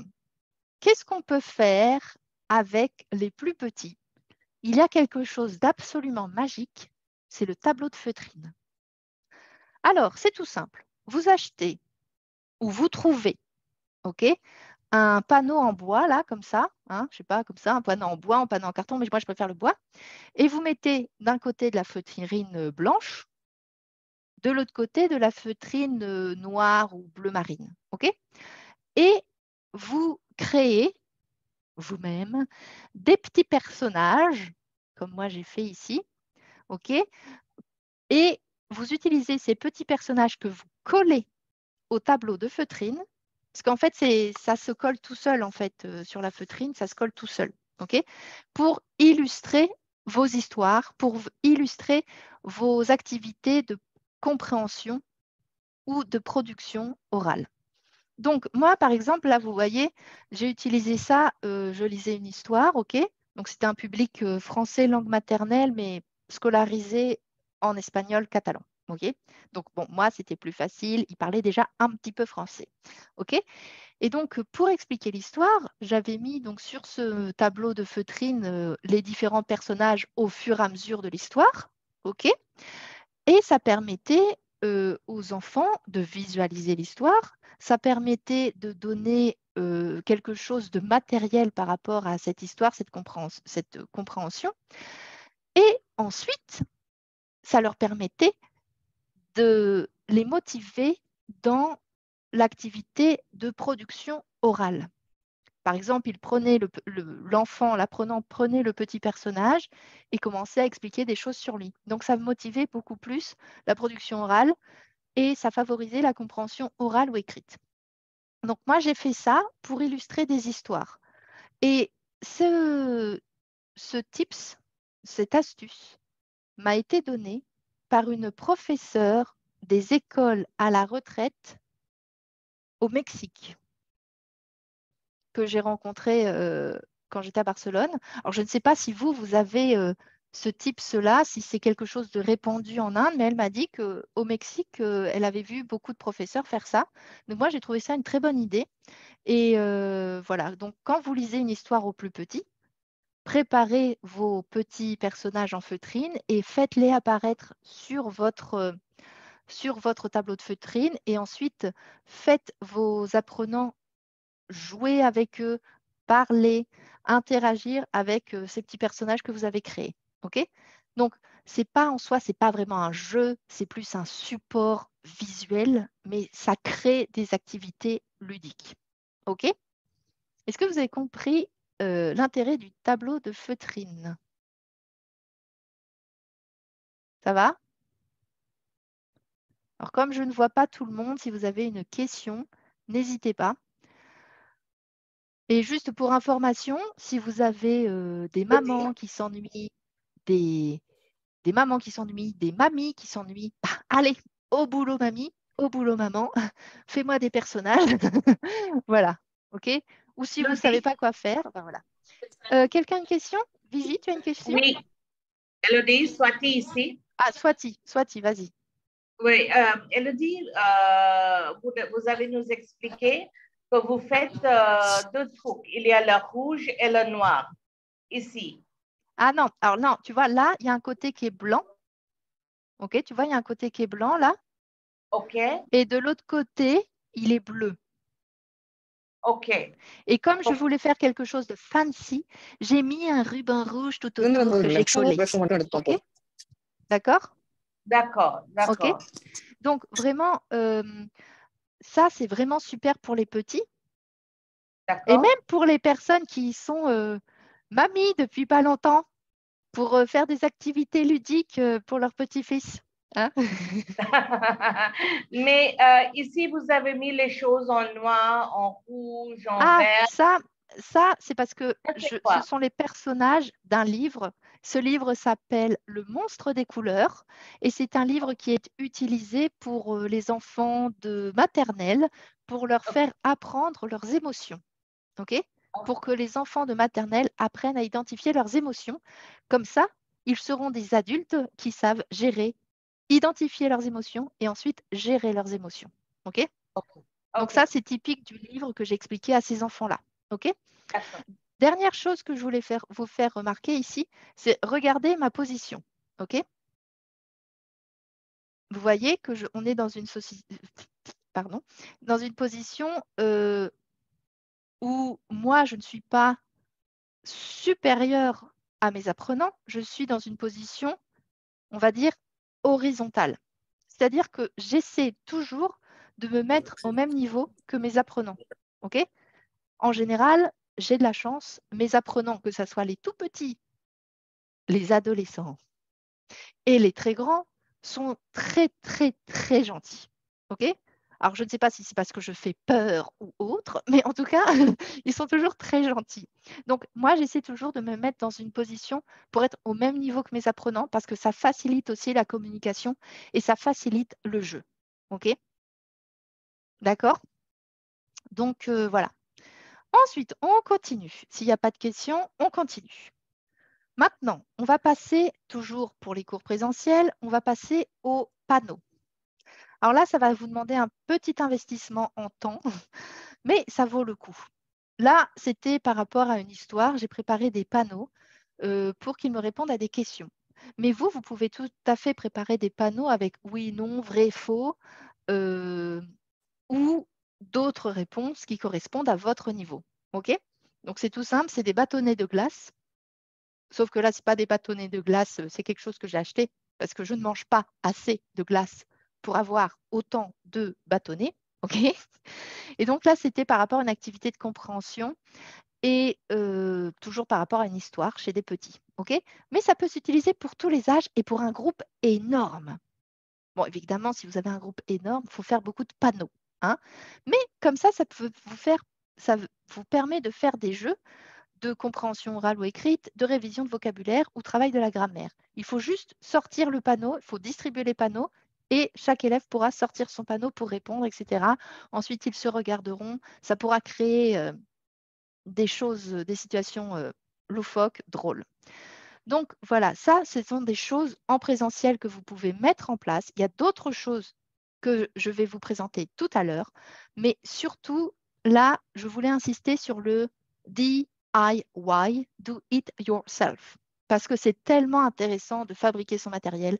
qu'est-ce qu'on peut faire avec les plus petits? Il y a quelque chose d'absolument magique, c'est le tableau de feutrine. Alors, c'est tout simple. Vous achetez ou vous trouvez, OK, un panneau en bois, là, comme ça, hein, je ne sais pas, comme ça, un panneau en bois, un panneau en carton, mais moi, je préfère le bois. Et vous mettez d'un côté de la feutrine blanche, de l'autre côté de la feutrine noire ou bleu marine. OK? Et vous créez vous-même des petits personnages, comme moi j'ai fait ici. OK? Et vous utilisez ces petits personnages que vous collez au tableau de feutrine, parce qu'en fait, ça se colle tout seul en fait, sur la feutrine, ça se colle tout seul. OK? Pour illustrer vos histoires, pour illustrer vos activités de compréhension ou de production orale. Donc, moi, par exemple, là, vous voyez, j'ai utilisé ça, je lisais une histoire, OK? Donc, c'était un public français, langue maternelle, mais scolarisé en espagnol, catalan, OK? Donc, bon, moi, c'était plus facile, il parlait déjà un petit peu français, OK? Et donc, pour expliquer l'histoire, j'avais mis donc sur ce tableau de feutrine les différents personnages au fur et à mesure de l'histoire, OK? Et ça permettait aux enfants de visualiser l'histoire, ça permettait de donner quelque chose de matériel par rapport à cette histoire, cette compréhension. Et ensuite, ça leur permettait de les motiver dans l'activité de production orale. Par exemple, il prenait l'enfant, l'apprenant prenait le petit personnage et commençait à expliquer des choses sur lui. Donc, ça motivait beaucoup plus la production orale et ça favorisait la compréhension orale ou écrite. Donc, moi, j'ai fait ça pour illustrer des histoires. Et ce tips, cette astuce, m'a été donnée par une professeure des écoles à la retraite au Mexique, que j'ai rencontré quand j'étais à Barcelone. Alors, je ne sais pas si vous avez ce tips-là, si c'est quelque chose de répandu en Inde, mais elle m'a dit qu'au Mexique, elle avait vu beaucoup de professeurs faire ça. Donc, moi, j'ai trouvé ça une très bonne idée. Et voilà, donc quand vous lisez une histoire aux plus petits, préparez vos petits personnages en feutrine et faites-les apparaître sur votre tableau de feutrine. Et ensuite, faites vos apprenants jouer avec eux, parler, interagir avec ces petits personnages que vous avez créés. OK? Donc, c'est pas en soi, c'est pas vraiment un jeu, c'est plus un support visuel, mais ça crée des activités ludiques. OK? Est-ce que vous avez compris l'intérêt du tableau de feutrine? Ça va? Alors, comme je ne vois pas tout le monde, si vous avez une question, n'hésitez pas. Et juste pour information, si vous avez des mamans qui s'ennuient, des mamans qui s'ennuient, des mamies qui s'ennuient, allez, au boulot mamie, au boulot maman, fais-moi des personnages. Voilà, OK? Ou si vous ne savez pas quoi faire, ben voilà. Quelqu'un a une question? Vigie, tu as une question? Oui, Elodie, Swati ici. Ah, Swati, vas-y. Oui, Elodie, vous avez nous expliqué que vous faites deux trucs. Il y a le rouge et le noir ici. Ah non, alors non, tu vois, là, il y a un côté qui est blanc. OK, tu vois, il y a un côté qui est blanc là. OK. Et de l'autre côté, il est bleu. OK. Et comme je voulais faire quelque chose de fancy, j'ai mis un ruban rouge tout autour que j'ai collé. OK? D'accord? D'accord, d'accord. OK? Donc, vraiment, ça, c'est vraiment super pour les petits. Et même pour les personnes qui sont mamies depuis pas longtemps, pour faire des activités ludiques pour leur petit-fils. Hein? Mais ici, vous avez mis les choses en noir, en rouge, en vert. Ça c'est parce que ce sont les personnages d'un livre. Ce livre s'appelle Le monstre des couleurs et c'est un livre qui est utilisé pour les enfants de maternelle pour leur faire apprendre leurs émotions. OK? Pour que les enfants de maternelle apprennent à identifier leurs émotions. Comme ça, ils seront des adultes qui savent gérer, identifier leurs émotions et ensuite gérer leurs émotions. OK? Donc ça, c'est typique du livre que j'ai expliqué à ces enfants-là. OK? Dernière chose que je voulais vous faire remarquer ici, c'est regarder ma position. OK? Vous voyez que on est dans une position où moi, je ne suis pas supérieure à mes apprenants, je suis dans une position, on va dire, horizontale. C'est-à-dire que j'essaie toujours de me mettre au même niveau que mes apprenants. OK? En général, j'ai de la chance, mes apprenants, que ce soit les tout petits, les adolescents et les très grands, sont très, très, très gentils. OK? Alors, je ne sais pas si c'est parce que je fais peur ou autre, mais en tout cas, ils sont toujours très gentils. Donc, moi, j'essaie toujours de me mettre dans une position pour être au même niveau que mes apprenants parce que ça facilite aussi la communication et ça facilite le jeu. OK? D'accord? Donc, voilà. Ensuite, on continue. S'il n'y a pas de questions, on continue. Maintenant, on va passer, toujours pour les cours présentiels, on va passer au panneau. Alors là, ça va vous demander un petit investissement en temps, mais ça vaut le coup. Là, c'était par rapport à une histoire. J'ai préparé des panneaux pour qu'ils me répondent à des questions. Mais vous pouvez tout à fait préparer des panneaux avec oui, non, vrai, faux, ou d'autres réponses qui correspondent à votre niveau. OK? Donc, c'est tout simple, c'est des bâtonnets de glace. Sauf que là, ce n'est pas des bâtonnets de glace, c'est quelque chose que j'ai acheté parce que je ne mange pas assez de glace pour avoir autant de bâtonnets. OK? Et donc là, c'était par rapport à une activité de compréhension et toujours par rapport à une histoire chez des petits. OK? Mais ça peut s'utiliser pour tous les âges et pour un groupe énorme. Bon, évidemment, si vous avez un groupe énorme, il faut faire beaucoup de panneaux. Hein? Mais comme ça peut ça vous permet de faire des jeux de compréhension orale ou écrite, de révision de vocabulaire ou travail de la grammaire. Il faut juste sortir le panneau, il faut distribuer les panneaux et chaque élève pourra sortir son panneau pour répondre, etc. Ensuite, ils se regarderont. Ça pourra créer des situations loufoques, drôles. Donc voilà, ça, ce sont des choses en présentiel que vous pouvez mettre en place. Il y a d'autres choses que je vais vous présenter tout à l'heure, mais surtout, là, je voulais insister sur le DIY, do it yourself, parce que c'est tellement intéressant de fabriquer son matériel,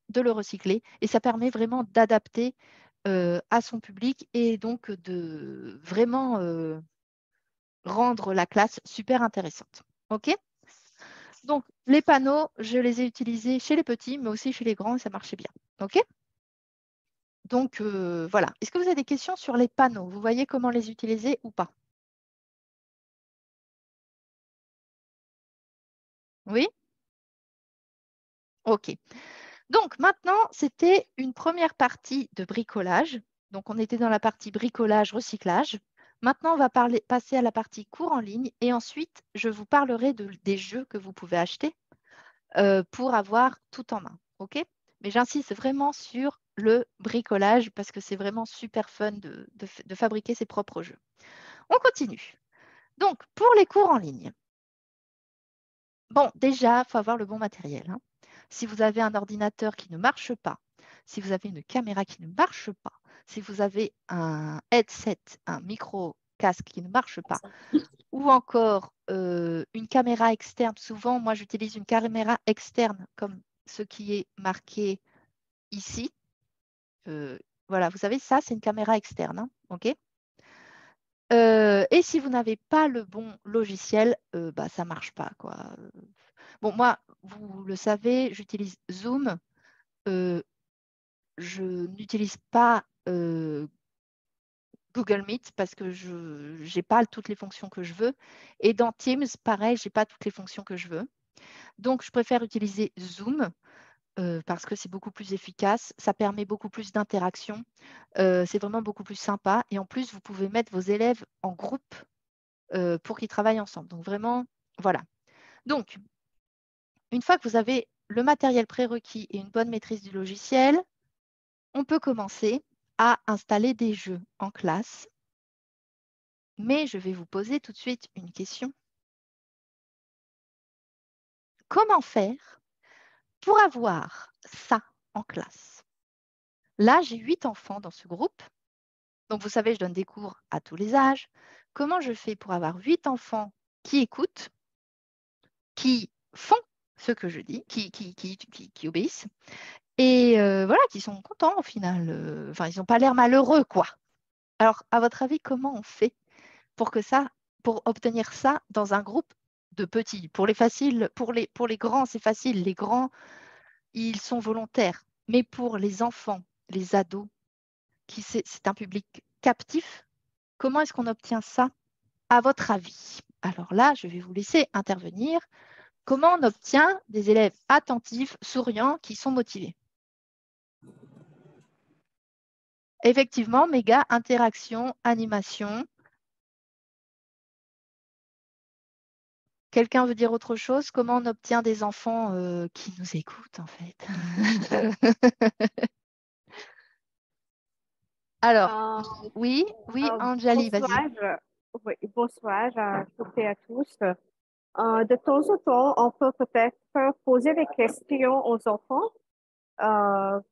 de le recycler, et ça permet vraiment d'adapter à son public et donc de vraiment rendre la classe super intéressante. OK? Donc, les panneaux, je les ai utilisés chez les petits, mais aussi chez les grands, et ça marchait bien. OK? Donc, voilà. Est-ce que vous avez des questions sur les panneaux? Vous voyez comment les utiliser ou pas? Oui? OK. Donc, maintenant, c'était une première partie de bricolage. Donc, on était dans la partie bricolage, recyclage. Maintenant, on va passer à la partie cours en ligne et ensuite, je vous parlerai des jeux que vous pouvez acheter pour avoir tout en main. OK? Mais j'insiste vraiment sur le bricolage parce que c'est vraiment super fun de fabriquer ses propres jeux. On continue. Donc, pour les cours en ligne, bon, déjà, il faut avoir le bon matériel. Hein. Si vous avez un ordinateur qui ne marche pas, si vous avez une caméra qui ne marche pas, si vous avez un headset, un micro casque qui ne marche pas, ou encore une caméra externe. Souvent, moi, j'utilise une caméra externe comme ce qui est marqué ici. Voilà, vous savez, ça, c'est une caméra externe. Hein, OK? Et si vous n'avez pas le bon logiciel, bah, ça ne marche pas, quoi. Bon, moi, vous le savez, j'utilise Zoom. Je n'utilise pas Google Meet parce que je n'ai pas toutes les fonctions que je veux. Et dans Teams, pareil, je n'ai pas toutes les fonctions que je veux. Donc, je préfère utiliser Zoom parce que c'est beaucoup plus efficace. Ça permet beaucoup plus d'interaction. C'est vraiment beaucoup plus sympa. Et en plus, vous pouvez mettre vos élèves en groupe pour qu'ils travaillent ensemble. Donc, vraiment, voilà. Donc, une fois que vous avez le matériel prérequis et une bonne maîtrise du logiciel, on peut commencer à installer des jeux en classe. Mais je vais vous poser tout de suite une question. Comment faire pour avoir ça en classe? Là, j'ai 8 enfants dans ce groupe. Donc, vous savez, je donne des cours à tous les âges. Comment je fais pour avoir 8 enfants qui écoutent, qui font ce que je dis, qui obéissent et voilà, qui sont contents au final. Enfin, ils n'ont pas l'air malheureux, quoi. Alors, à votre avis, comment on fait pour obtenir ça dans un groupe de petits? Pour les faciles, pour les grands, c'est facile. Les grands, ils sont volontaires. Mais pour les enfants, les ados, c'est un public captif, comment est-ce qu'on obtient ça, à votre avis? Alors là, je vais vous laisser intervenir. Comment on obtient des élèves attentifs, souriants, qui sont motivés? Effectivement, méga interaction, animation. Quelqu'un veut dire autre chose? Comment on obtient des enfants qui nous écoutent, en fait? Alors, oui, Anjali, vas-y. Bonsoir à toutes et à tous. De temps en temps, on peut peut-être poser des questions aux enfants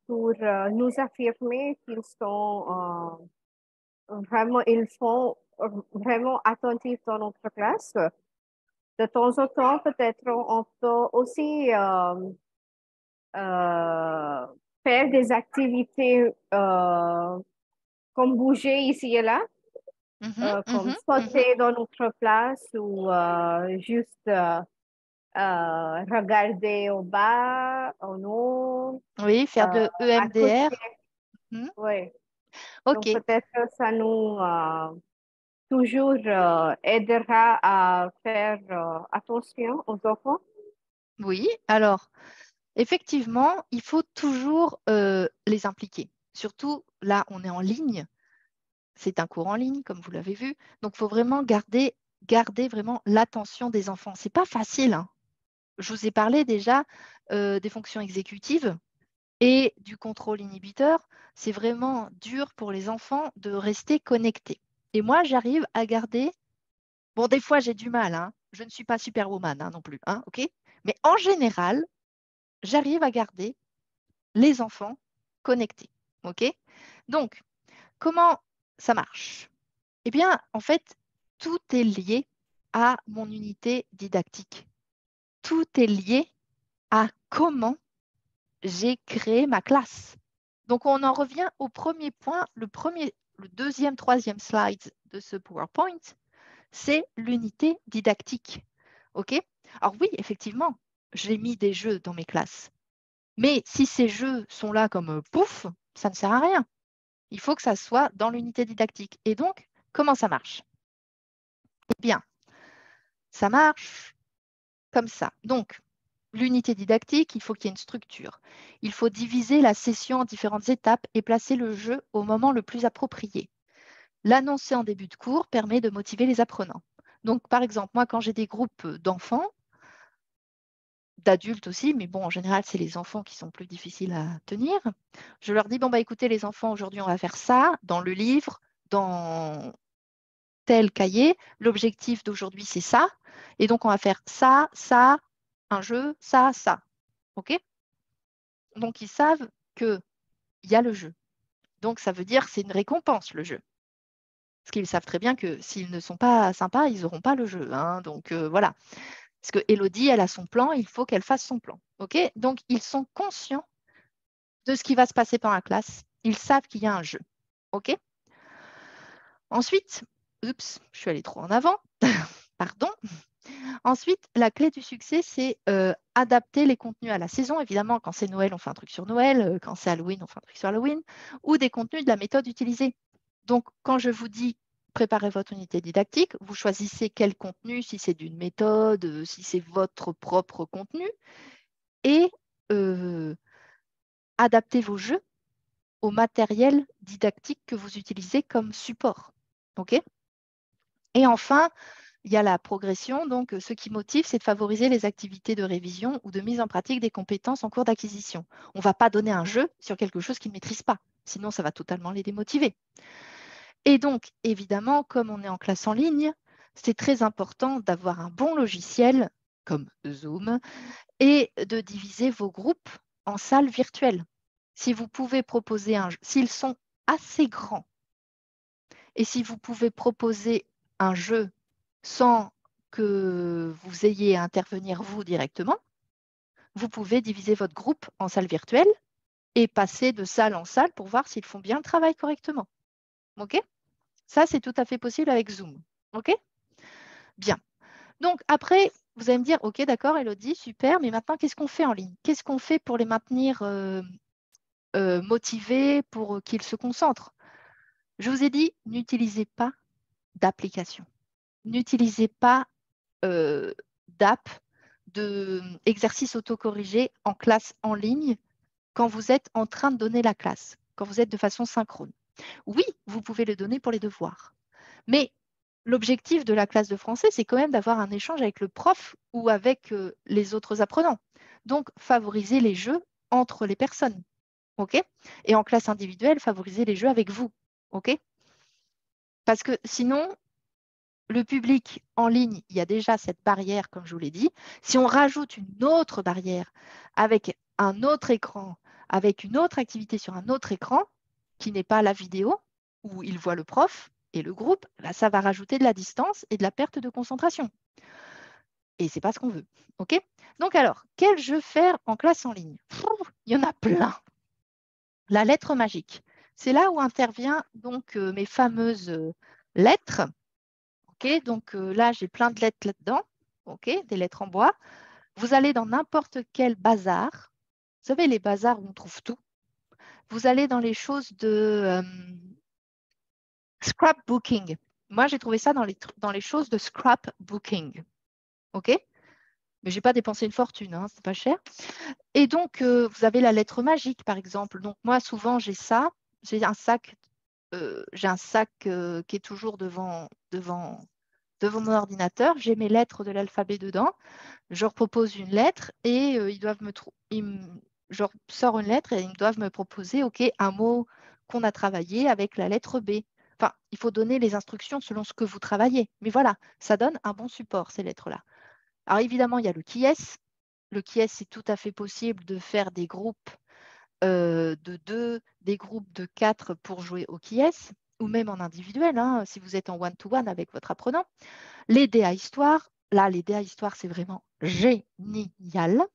pour nous affirmer qu'ils sont ils sont vraiment attentifs dans notre classe. De temps en temps, peut-être on peut aussi faire des activités comme bouger ici et là, comme sauter dans notre place ou juste regarder au bas, en haut. Oui, faire de EMDR. Oui. OK. Donc, peut-être que ça nous toujours aidera à faire attention aux enfants. Oui, alors, effectivement, il faut toujours les impliquer. Surtout, là, on est en ligne. C'est un cours en ligne, comme vous l'avez vu. Donc, il faut vraiment garder vraiment l'attention des enfants. Ce n'est pas facile. Hein. Je vous ai parlé déjà des fonctions exécutives et du contrôle inhibiteur. C'est vraiment dur pour les enfants de rester connectés. Et moi, j'arrive à garder… Bon, des fois, j'ai du mal. Hein. Je ne suis pas superwoman hein, non plus. Hein, OK? Mais en général, j'arrive à garder les enfants connectés. OK? Donc, comment ça marche? Eh bien, en fait, tout est lié à mon unité didactique. Tout est lié à comment j'ai créé ma classe. Donc, on en revient au premier point, le deuxième, troisième slide de ce PowerPoint, c'est l'unité didactique. OK? Alors oui, effectivement, j'ai mis des jeux dans mes classes. Mais si ces jeux sont là comme pouf, ça ne sert à rien. Il faut que ça soit dans l'unité didactique. Et donc, comment ça marche? Eh bien, ça marche comme ça. Donc, l'unité didactique, il faut qu'il y ait une structure. Il faut diviser la session en différentes étapes et placer le jeu au moment le plus approprié. L'annoncer en début de cours permet de motiver les apprenants. Donc, par exemple, moi, quand j'ai des groupes d'enfants, d'adultes aussi, mais bon, en général, c'est les enfants qui sont plus difficiles à tenir, je leur dis, bon, bah, écoutez, les enfants, aujourd'hui, on va faire ça dans le livre, dans tel cahier. L'objectif d'aujourd'hui, c'est ça. Et donc, on va faire ça, ça, un jeu, ça, ça. OK? Donc, ils savent qu'il y a le jeu. Donc, ça veut dire que c'est une récompense, le jeu. Parce qu'ils savent très bien que s'ils ne sont pas sympas, ils n'auront pas le jeu. Hein. Donc, voilà. Parce que Élodie, elle a son plan, il faut qu'elle fasse son plan. OK? Donc, ils sont conscients de ce qui va se passer pendant la classe. Ils savent qu'il y a un jeu. OK? Ensuite, oups, je suis allée trop en avant. Pardon. Ensuite, la clé du succès, c'est adapter les contenus à la saison. Évidemment, quand c'est Noël, on fait un truc sur Noël. Quand c'est Halloween, on fait un truc sur Halloween. Ou des contenus de la méthode utilisée. Donc, quand je vous dis préparez votre unité didactique, vous choisissez quel contenu, si c'est d'une méthode, si c'est votre propre contenu, et adaptez vos jeux au matériel didactique que vous utilisez comme support. OK? Et enfin, il y a la progression. Donc, ce qui motive, c'est de favoriser les activités de révision ou de mise en pratique des compétences en cours d'acquisition. On ne va pas donner un jeu sur quelque chose qu'ils ne maîtrisent pas. Sinon, ça va totalement les démotiver. Et donc, évidemment, comme on est en classe en ligne, c'est très important d'avoir un bon logiciel comme Zoom et de diviser vos groupes en salles virtuelles. Si vous pouvez proposer s'ils sont assez grands et si vous pouvez proposer un jeu sans que vous ayez à intervenir vous directement, vous pouvez diviser votre groupe en salles virtuelles et passer de salle en salle pour voir s'ils font bien le travail correctement. OK? Ça, c'est tout à fait possible avec Zoom. OK? Bien. Donc, après, vous allez me dire, OK, d'accord, Élodie, super, mais maintenant, qu'est-ce qu'on fait en ligne? Qu'est-ce qu'on fait pour les maintenir motivés, pour qu'ils se concentrent? Je vous ai dit, n'utilisez pas d'application. N'utilisez pas d'app, d'exercice autocorrigé en classe en ligne quand vous êtes en train de donner la classe, quand vous êtes de façon synchrone. Oui, vous pouvez le donner pour les devoirs. Mais l'objectif de la classe de français, c'est quand même d'avoir un échange avec le prof ou avec les autres apprenants. Donc, favoriser les jeux entre les personnes. OK? Et en classe individuelle, favoriser les jeux avec vous. OK? Parce que sinon, le public en ligne, il y a déjà cette barrière, comme je vous l'ai dit. Si on rajoute une autre barrière avec un autre écran, avec une autre activité sur un autre écran, qui n'est pas la vidéo, où il voit le prof et le groupe, bah, ça va rajouter de la distance et de la perte de concentration. Et ce n'est pas ce qu'on veut. OK? Donc alors, quel jeu faire en classe en ligne? Il y en a plein. La lettre magique. C'est là où intervient donc mes fameuses lettres. Okay, donc là, j'ai plein de lettres là-dedans, okay, des lettres en bois. Vous allez dans n'importe quel bazar. Vous savez, les bazars où on trouve tout. Vous allez dans les choses de scrapbooking. Moi, j'ai trouvé ça dans les choses de scrapbooking. OK? Mais je n'ai pas dépensé une fortune, hein, c'est pas cher. Et donc, vous avez la lettre magique, par exemple. Donc, moi, souvent, j'ai ça. J'ai un sac, qui est toujours devant mon ordinateur, j'ai mes lettres de l'alphabet dedans, je leur propose une lettre et je leur sors une lettre et ils doivent me proposer un mot qu'on a travaillé avec la lettre B. Enfin, il faut donner les instructions selon ce que vous travaillez. Mais voilà, ça donne un bon support, ces lettres-là. Alors évidemment, il y a le qui est. Le qui est, c'est tout à fait possible de faire des groupes de 2, des groupes de 4 pour jouer au qui est, ou même en individuel, hein, si vous êtes en one-to-one avec votre apprenant. Les dés à histoire, là, les dés à histoire, c'est vraiment génial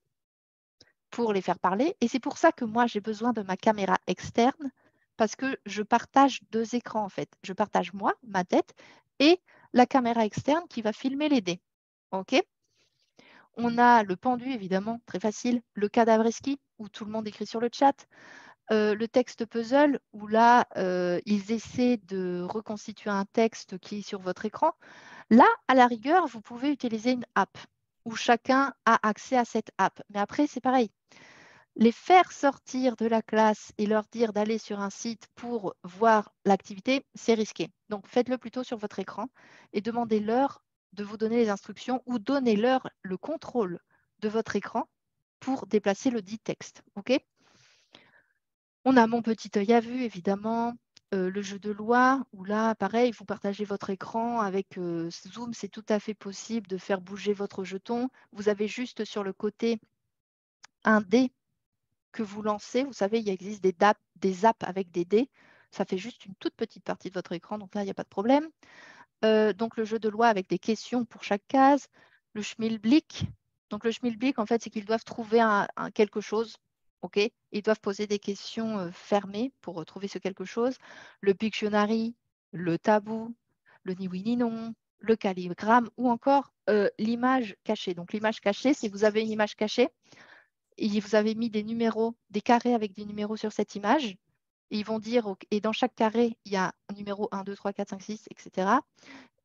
pour les faire parler. Et c'est pour ça que moi, j'ai besoin de ma caméra externe parce que je partage 2 écrans, en fait. Je partage moi, ma tête, et la caméra externe qui va filmer les dés. OK? On a le pendu, évidemment, très facile. Le cadavreski, où tout le monde écrit sur le chat. Le texte puzzle, où là, ils essaient de reconstituer un texte qui est sur votre écran. Là, à la rigueur, vous pouvez utiliser une app où chacun a accès à cette app. Mais après, c'est pareil. Les faire sortir de la classe et leur dire d'aller sur un site pour voir l'activité, c'est risqué. Donc, faites-le plutôt sur votre écran et demandez-leur de vous donner les instructions ou donnez-leur le contrôle de votre écran pour déplacer le dit texte. OK ? On a mon petit œil à vue, évidemment. Le jeu de loi, où là, pareil, vous partagez votre écran avec Zoom, c'est tout à fait possible de faire bouger votre jeton. Vous avez juste sur le côté un dé que vous lancez. Vous savez, il existe des apps avec des dés. Ça fait juste une toute petite partie de votre écran, donc là, il n'y a pas de problème. Donc, le jeu de loi avec des questions pour chaque case. Le schmilblick. Donc, le schmilblick, en fait, c'est qu'ils doivent trouver quelque chose. OK? Ils doivent poser des questions fermées pour trouver ce quelque chose. Le Pictionary, le tabou, le ni oui ni non, le calligramme ou encore l'image cachée. Donc, l'image cachée, si vous avez une image cachée, et vous avez mis des numéros, des carrés avec des numéros sur cette image. Et ils vont dire, et dans chaque carré, il y a un numéro 1, 2, 3, 4, 5, 6, etc.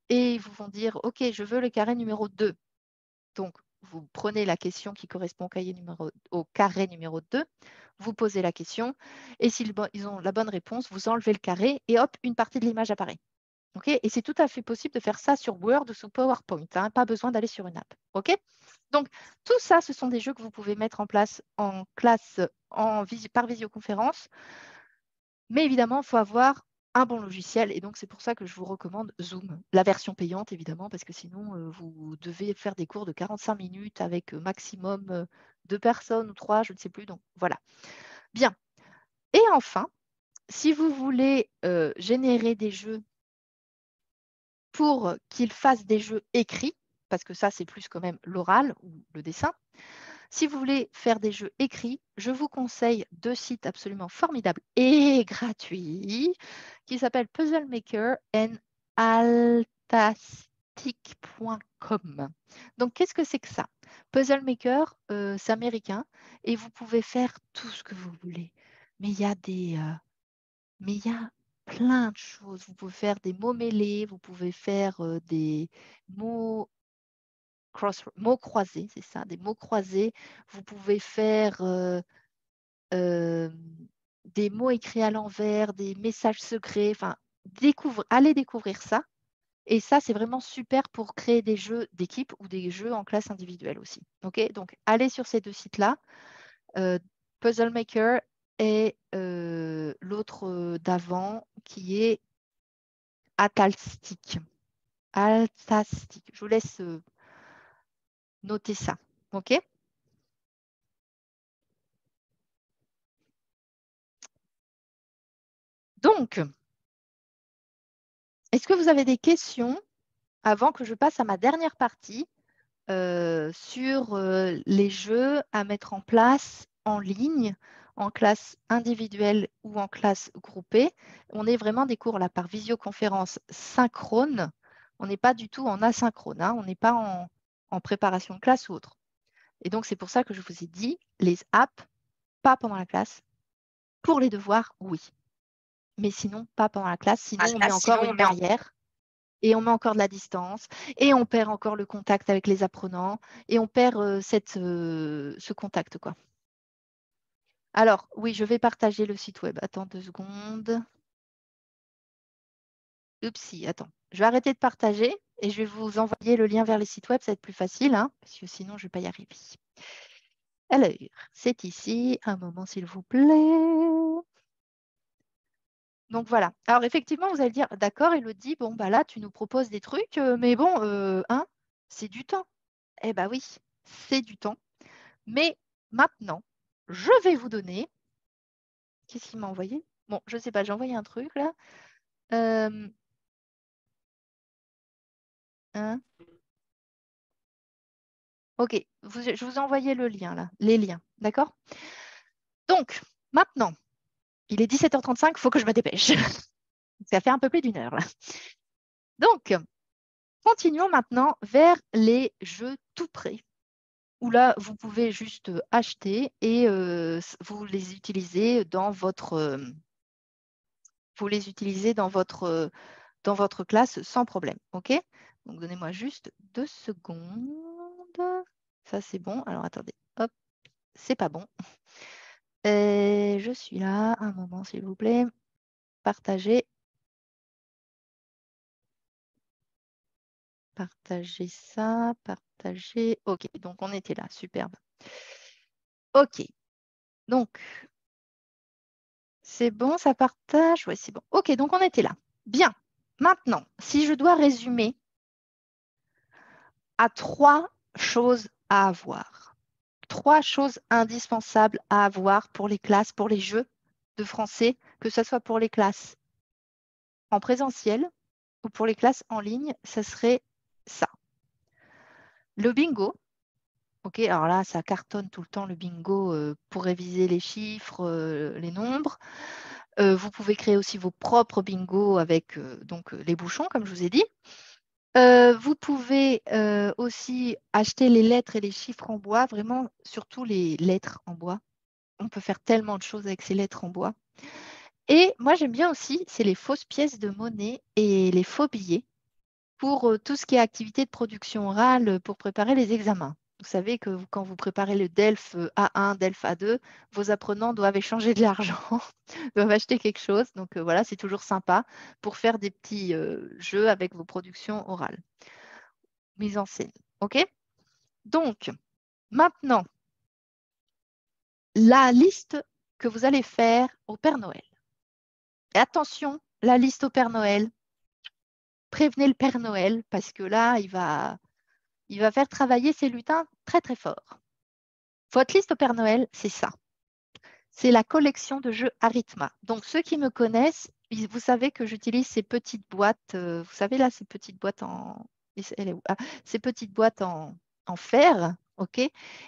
Et ils vous vont dire, OK, je veux le carré numéro 2. Donc, vous prenez la question qui correspond au carré numéro 2, vous posez la question, et s'ils ont la bonne réponse, vous enlevez le carré, et hop, une partie de l'image apparaît. Okay, et c'est tout à fait possible de faire ça sur Word ou sur PowerPoint. Hein, pas besoin d'aller sur une app. Okay, donc, tout ça, ce sont des jeux que vous pouvez mettre en place en classe par visioconférence. Mais évidemment, il faut avoir un bon logiciel. Et donc, c'est pour ça que je vous recommande Zoom. La version payante, évidemment, parce que sinon, vous devez faire des cours de 45 minutes avec maximum 2 personnes ou 3, je ne sais plus. Donc, voilà. Bien. Et enfin, si vous voulez générer des jeux pour qu'ils fassent des jeux écrits, parce que ça, c'est plus quand même l'oral ou le dessin. Si vous voulez faire des jeux écrits, je vous conseille 2 sites absolument formidables et gratuits qui s'appellent Puzzle Maker et altastic.com. Donc, qu'est-ce que c'est que ça? Puzzle Maker, c'est américain et vous pouvez faire tout ce que vous voulez. Mais il y a plein de choses. Vous pouvez faire des mots mêlés, vous pouvez faire des mots croisés, c'est ça, des mots croisés. Vous pouvez faire des mots écrits à l'envers, des messages secrets. Enfin, allez découvrir ça. Et ça, c'est vraiment super pour créer des jeux d'équipe ou des jeux en classe individuelle aussi. Okay, donc, allez sur ces 2 sites-là, Puzzle Maker et l'autre d'avant qui est Altastic. Altastic. Je vous laisse noter ça. OK? Donc, est-ce que vous avez des questions avant que je passe à ma dernière partie sur les jeux à mettre en place en ligne, en classe individuelle ou en classe groupée? On est vraiment des cours là par visioconférence synchrone. On n'est pas du tout en asynchrone. Hein, on n'est pas en préparation de classe ou autre. Et donc, c'est pour ça que je vous ai dit, les apps, pas pendant la classe. Pour les devoirs, oui. Mais sinon, pas pendant la classe. Sinon, on met encore une barrière et on met encore de la distance et on perd encore le contact avec les apprenants et on perd ce contact, quoi. Alors, oui, je vais partager le site web. Attends 2 secondes. Oupsie, attends. Je vais arrêter de partager et je vais vous envoyer le lien vers les sites web. Ça va être plus facile, hein, parce que sinon, je ne vais pas y arriver. Alors, c'est ici. Un moment, s'il vous plaît. Donc, voilà. Alors, effectivement, vous allez dire, d'accord, Elodie, bon, bah là, tu nous proposes des trucs, mais bon, hein, c'est du temps. Eh bien, oui, c'est du temps. Mais maintenant, je vais vous donner… Qu'est-ce qu'il m'a envoyé? Bon, je ne sais pas, j'ai envoyé un truc, là. Hein? OK, je vous ai envoyé le lien, là, les liens, d'accord? Donc, maintenant, il est 17h35, il faut que je me dépêche. Ça fait un peu plus d'1 heure, là. Donc, continuons maintenant vers les jeux tout prêts. où là, vous pouvez juste acheter et vous les utilisez dans votre, dans votre classe sans problème. OK? Donc, donnez-moi juste 2 secondes. Ça, c'est bon. Alors, attendez. Hop, c'est pas bon. Je suis là. Un moment, s'il vous plaît. Partager. Partager ça. Partager. OK, donc on était là. Superbe. OK. Donc, c'est bon, ça partage? Oui, c'est bon. OK, donc on était là. Bien. Maintenant, si je dois résumer à 3 choses à avoir. 3 choses indispensables à avoir pour les classes, pour les jeux de français, que ce soit pour les classes en présentiel ou pour les classes en ligne, ça serait ça. Le bingo. OK, alors là, ça cartonne tout le temps le bingo pour réviser les chiffres, les nombres. Vous pouvez créer aussi vos propres bingos avec donc, les bouchons, comme je vous ai dit. Vous pouvez aussi acheter les lettres et les chiffres en bois, vraiment, surtout les lettres en bois. On peut faire tellement de choses avec ces lettres en bois. Et moi, j'aime bien aussi, c'est les fausses pièces de monnaie et les faux billets pour tout ce qui est activité de production orale pour préparer les examens. Vous savez que quand vous préparez le DELF A1, DELF A2, vos apprenants doivent échanger de l'argent, doivent acheter quelque chose. Donc voilà, c'est toujours sympa pour faire des petits jeux avec vos productions orales. Mise en scène. OK? Donc, maintenant, la liste que vous allez faire au Père Noël. Et attention, la liste au Père Noël. Prévenez le Père Noël parce que là, il va faire travailler ses lutins très, très fort. Votre liste au Père Noël, c'est ça. C'est la collection de jeux Arithma. Donc, ceux qui me connaissent, vous savez que j'utilise ces petites boîtes. Vous savez, là, ces petites boîtes en... Elle est où? Ah, ces petites boîtes en fer. OK?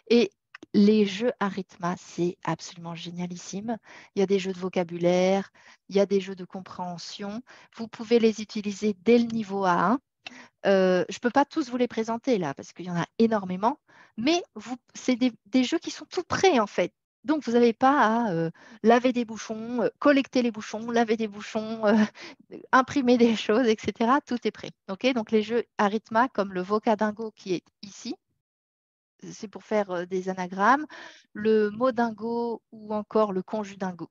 Et les jeux Arithma, c'est absolument génialissime. Il y a des jeux de vocabulaire, il y a des jeux de compréhension. Vous pouvez les utiliser dès le niveau A1. Je ne peux pas tous vous les présenter là parce qu'il y en a énormément, mais c'est des jeux qui sont tout prêts en fait. Donc, vous n'avez pas à laver des bouchons, collecter les bouchons, laver des bouchons, imprimer des choses, etc. Tout est prêt. Okay, donc, les jeux Arithma comme le Vocadingo qui est ici, c'est pour faire des anagrammes. Le Modingo ou encore le Conjudingo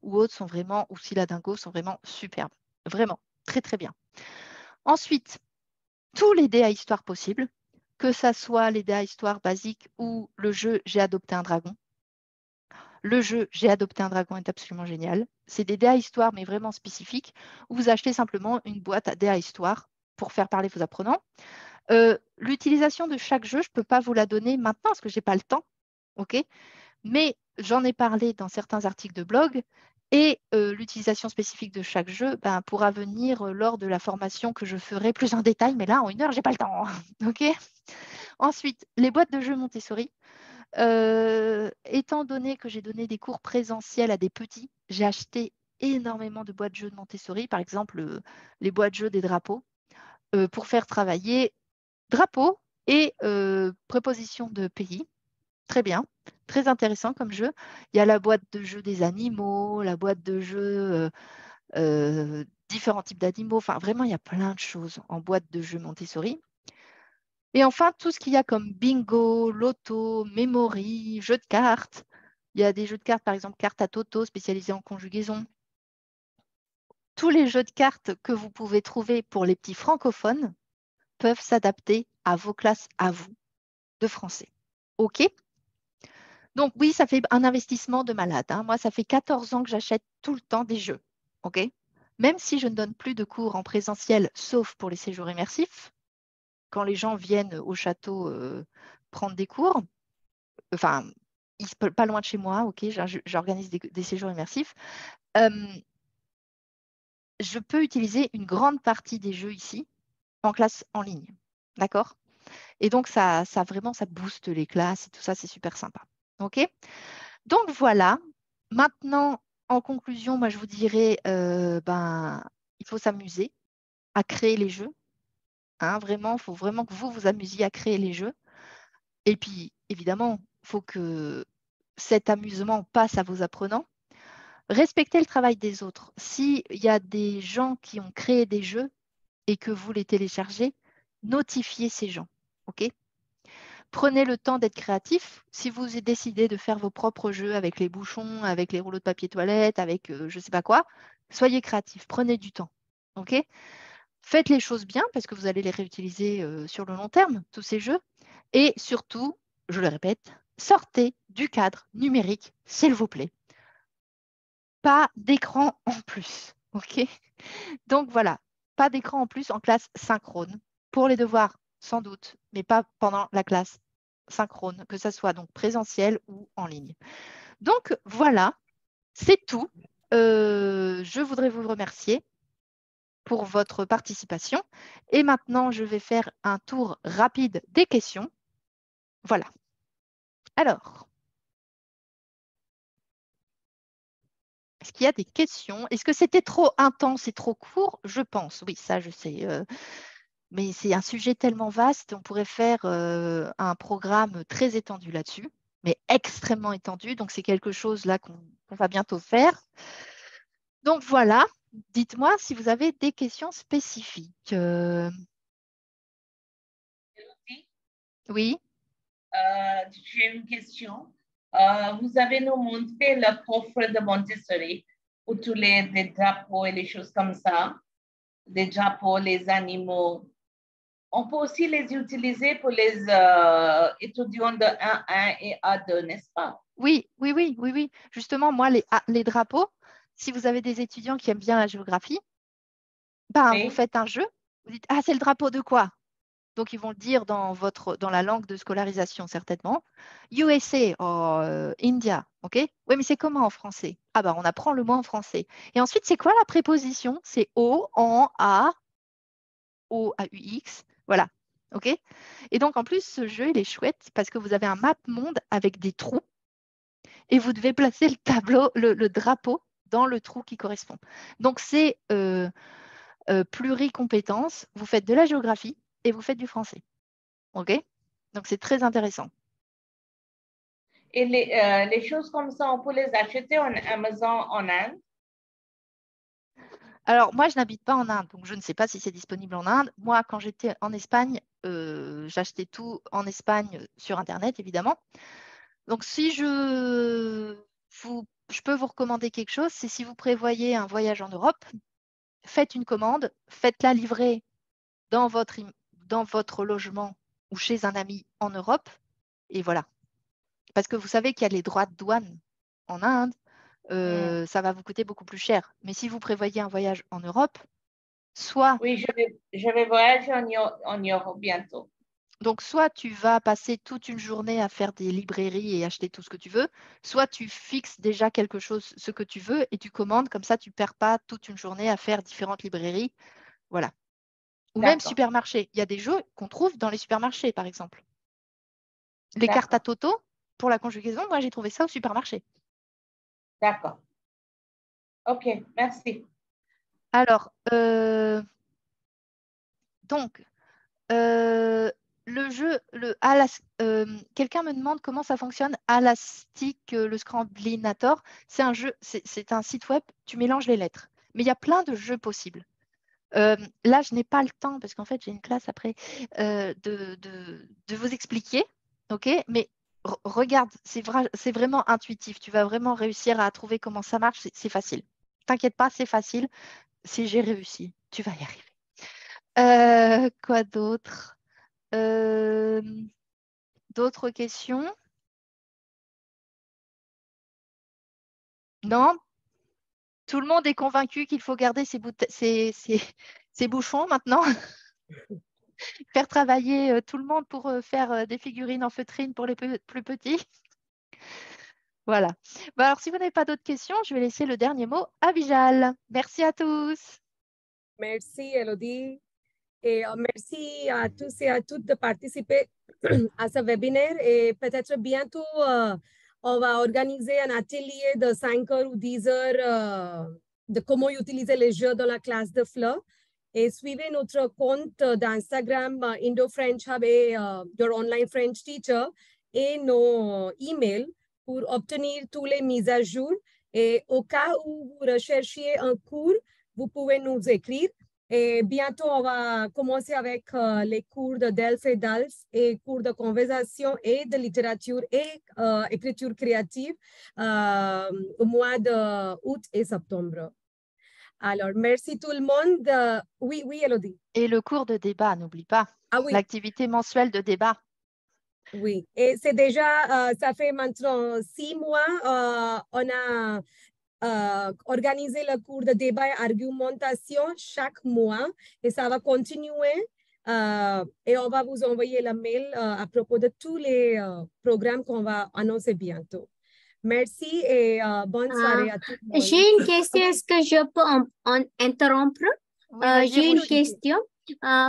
ou autres sont vraiment, ou Syladingo sont vraiment superbes. Vraiment, très, très bien. Ensuite, tous les dés à histoire possibles, que ce soit les dés à histoire basiques ou le jeu J'ai adopté un dragon. Le jeu J'ai adopté un dragon est absolument génial. C'est des dés à histoire, mais vraiment spécifiques, où vous achetez simplement une boîte à dés à histoire pour faire parler vos apprenants. L'utilisation de chaque jeu, je ne peux pas vous la donner maintenant parce que je n'ai pas le temps. OK, mais j'en ai parlé dans certains articles de blog. Et l'utilisation spécifique de chaque jeu pourra venir lors de la formation que je ferai plus en détail. Mais là, en 1 heure, je n'ai pas le temps. Okay. Ensuite, les boîtes de jeux Montessori. Étant donné que j'ai donné des cours présentiels à des petits, j'ai acheté énormément de boîtes de jeux de Montessori. Par exemple, les boîtes de jeux des drapeaux pour faire travailler drapeaux et prépositions de pays. Très bien, très intéressant comme jeu. Il y a la boîte de jeu des animaux, la boîte de jeu différents types d'animaux. Enfin, vraiment, il y a plein de choses en boîte de jeu Montessori. Et enfin, tout ce qu'il y a comme bingo, loto, memory, jeux de cartes. Il y a des jeux de cartes, par exemple, cartes à toto spécialisées en conjugaison. Tous les jeux de cartes que vous pouvez trouver pour les petits francophones peuvent s'adapter à vos classes, à vous, de français. OK? Donc oui, ça fait un investissement de malade. Hein. Moi, ça fait 14 ans que j'achète tout le temps des jeux. OK? Même si je ne donne plus de cours en présentiel, sauf pour les séjours immersifs, quand les gens viennent au château prendre des cours, enfin, pas loin de chez moi, OK, j'organise des séjours immersifs, je peux utiliser une grande partie des jeux ici en classe en ligne. D'accord? Et donc, ça vraiment, ça booste les classes et tout ça, c'est super sympa. OK? Donc, voilà. Maintenant, en conclusion, moi, je vous dirais, il faut s'amuser à créer les jeux. Hein, vraiment, il faut vraiment que vous vous amusiez à créer les jeux. Et puis, évidemment, il faut que cet amusement passe à vos apprenants. Respectez le travail des autres. S'il y a des gens qui ont créé des jeux et que vous les téléchargez, notifiez ces gens. OK ? Prenez le temps d'être créatif. Si vous décidez de faire vos propres jeux avec les bouchons, avec les rouleaux de papier toilette, avec je ne sais pas quoi, soyez créatif. Prenez du temps. OK ? Faites les choses bien parce que vous allez les réutiliser sur le long terme, tous ces jeux. Et surtout, je le répète, sortez du cadre numérique, s'il vous plaît. Pas d'écran en plus. OK ? Donc voilà, pas d'écran en plus en classe synchrone. Pour les devoirs, sans doute, mais pas pendant la classe synchrone, que ce soit donc présentiel ou en ligne. Donc voilà, c'est tout. Je voudrais vous remercier pour votre participation. Et maintenant, je vais faire un tour rapide des questions. Voilà. Alors, est-ce qu'il y a des questions? Est-ce que c'était trop intense et trop court? Je pense, oui, ça je sais. Mais c'est un sujet tellement vaste, on pourrait faire un programme très étendu là-dessus, mais extrêmement étendu. Donc, c'est quelque chose là qu'on va bientôt faire. Donc, voilà. Dites-moi si vous avez des questions spécifiques. Oui. J'ai une question. Vous avez nous montré le coffre de Montessori où tous les drapeaux et les choses comme ça, les drapeaux, les animaux. On peut aussi les utiliser pour les étudiants de 1-1 et A2, n'est-ce pas? Oui. Justement, moi, les drapeaux, si vous avez des étudiants qui aiment bien la géographie, ben, oui. Vous faites un jeu, vous dites « Ah, c'est le drapeau de quoi ?» Donc, ils vont le dire dans la langue de scolarisation, certainement. USA, India, OK? Oui, mais c'est comment en français? Ah, ben, on apprend le mot en français. Et ensuite, c'est quoi la préposition? C'est O, en, A, O, A, U, X. Voilà, OK? Et donc, en plus, ce jeu, il est chouette parce que vous avez un map monde avec des trous et vous devez placer le drapeau dans le trou qui correspond. Donc, c'est pluricompétence. Vous faites de la géographie et vous faites du français. OK? Donc, c'est très intéressant. Et les choses comme ça, on peut les acheter en Amazon en Inde? Alors, moi, je n'habite pas en Inde, donc je ne sais pas si c'est disponible en Inde. Moi, quand j'étais en Espagne, j'achetais tout en Espagne sur Internet, évidemment. Donc, si je peux vous recommander quelque chose, c'est si vous prévoyez un voyage en Europe, faites une commande, faites-la livrer dans votre logement ou chez un ami en Europe, et voilà. Parce que vous savez qu'il y a les droits de douane en Inde, ça va vous coûter beaucoup plus cher. Mais si vous prévoyez un voyage en Europe, soit… Oui, je vais voyager en Europe bientôt. Donc, soit tu vas passer toute une journée à faire des librairies et acheter tout ce que tu veux, soit tu fixes déjà quelque chose, ce que tu veux, et tu commandes, comme ça, tu ne perds pas toute une journée à faire différentes librairies. Voilà. Ou même supermarché. Il y a des jeux qu'on trouve dans les supermarchés, par exemple. Les cartes à Toto, pour la conjugaison, moi, j'ai trouvé ça au supermarché. D'accord. OK, merci. Alors, donc, le jeu, quelqu'un me demande comment ça fonctionne, Alastic, le Scramblinator. C'est un jeu, c'est un site web, tu mélanges les lettres. Mais il y a plein de jeux possibles. Là, je n'ai pas le temps, parce qu'en fait, j'ai une classe après, de vous expliquer. OK, mais regarde, c'est vraiment intuitif. Tu vas vraiment réussir à trouver comment ça marche. C'est facile. T'inquiète pas, c'est facile. Si j'ai réussi, tu vas y arriver. Quoi d'autre? D'autres questions? Non? Tout le monde est convaincu qu'il faut garder ses bouchons maintenant? Faire travailler tout le monde pour faire des figurines en feutrine pour les plus petits? Voilà. Bon, alors, si vous n'avez pas d'autres questions, je vais laisser le dernier mot à Vijal. Merci à tous. Merci, Elodie. Et merci à tous et à toutes de participer à ce webinaire. Et peut-être bientôt, on va organiser un atelier de 5 heures ou 10 heures de comment utiliser les jeux dans la classe de FLE. Et suivez notre compte d'Instagram Indo-French Hub et Your Online French Teacher et nos emails pour obtenir toutes les mises à jour. Et au cas où vous recherchiez un cours, vous pouvez nous écrire. Et bientôt, on va commencer avec les cours de DELF et DALF et cours de conversation et de littérature et écriture créative au mois d'août et septembre. Alors, merci tout le monde. Oui, Elodie. Et le cours de débat, n'oublie pas. Ah oui. L'activité mensuelle de débat. Oui, et c'est déjà, ça fait maintenant 6 mois, on a organisé le cours de débat et argumentation chaque mois et ça va continuer et on va vous envoyer le mail à propos de tous les programmes qu'on va annoncer bientôt. Merci et bonne soirée à tous. J'ai une question, est-ce que je peux interrompre? Oui, j'ai une question.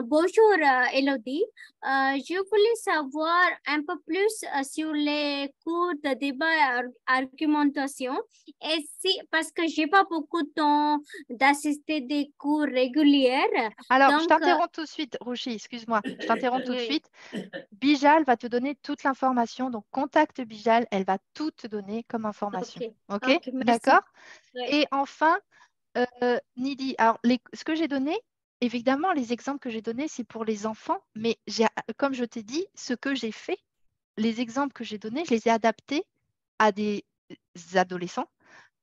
Bonjour Elodie, je voulais savoir un peu plus sur les cours de débat et argumentation. Et parce que je n'ai pas beaucoup de temps d'assister des cours réguliers. Alors, donc, je t'interromps tout de suite, Rouchi, excuse-moi, je t'interromps tout de suite. Bijal va te donner toute l'information, donc contacte Bijal, elle va tout te donner comme information. Ok, d'accord. Et enfin, Nidi, alors ce que j'ai donné, évidemment, les exemples que j'ai donnés, c'est pour les enfants, mais comme je t'ai dit, ce que j'ai fait, les exemples que j'ai donnés, je les ai adaptés à des adolescents,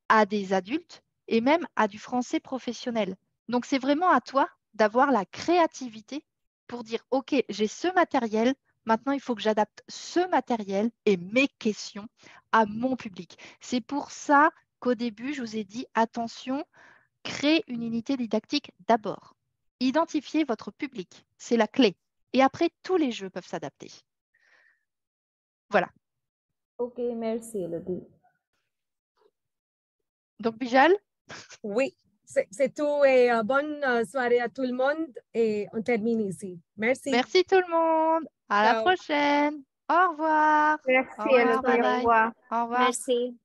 à des adultes et même à du français professionnel. Donc, c'est vraiment à toi d'avoir la créativité pour dire, OK, j'ai ce matériel, maintenant, il faut que j'adapte ce matériel et mes questions à mon public. C'est pour ça qu'au début, je vous ai dit, attention, créez une unité didactique d'abord. Identifiez votre public, c'est la clé. Et après, tous les jeux peuvent s'adapter. Voilà. Ok, merci Elodie. Donc, Bijal? Oui, c'est tout et bonne soirée à tout le monde et on termine ici. Merci. Merci tout le monde. À la prochaine. Au revoir. Merci Au revoir. Elodie, au revoir. Au revoir. Merci.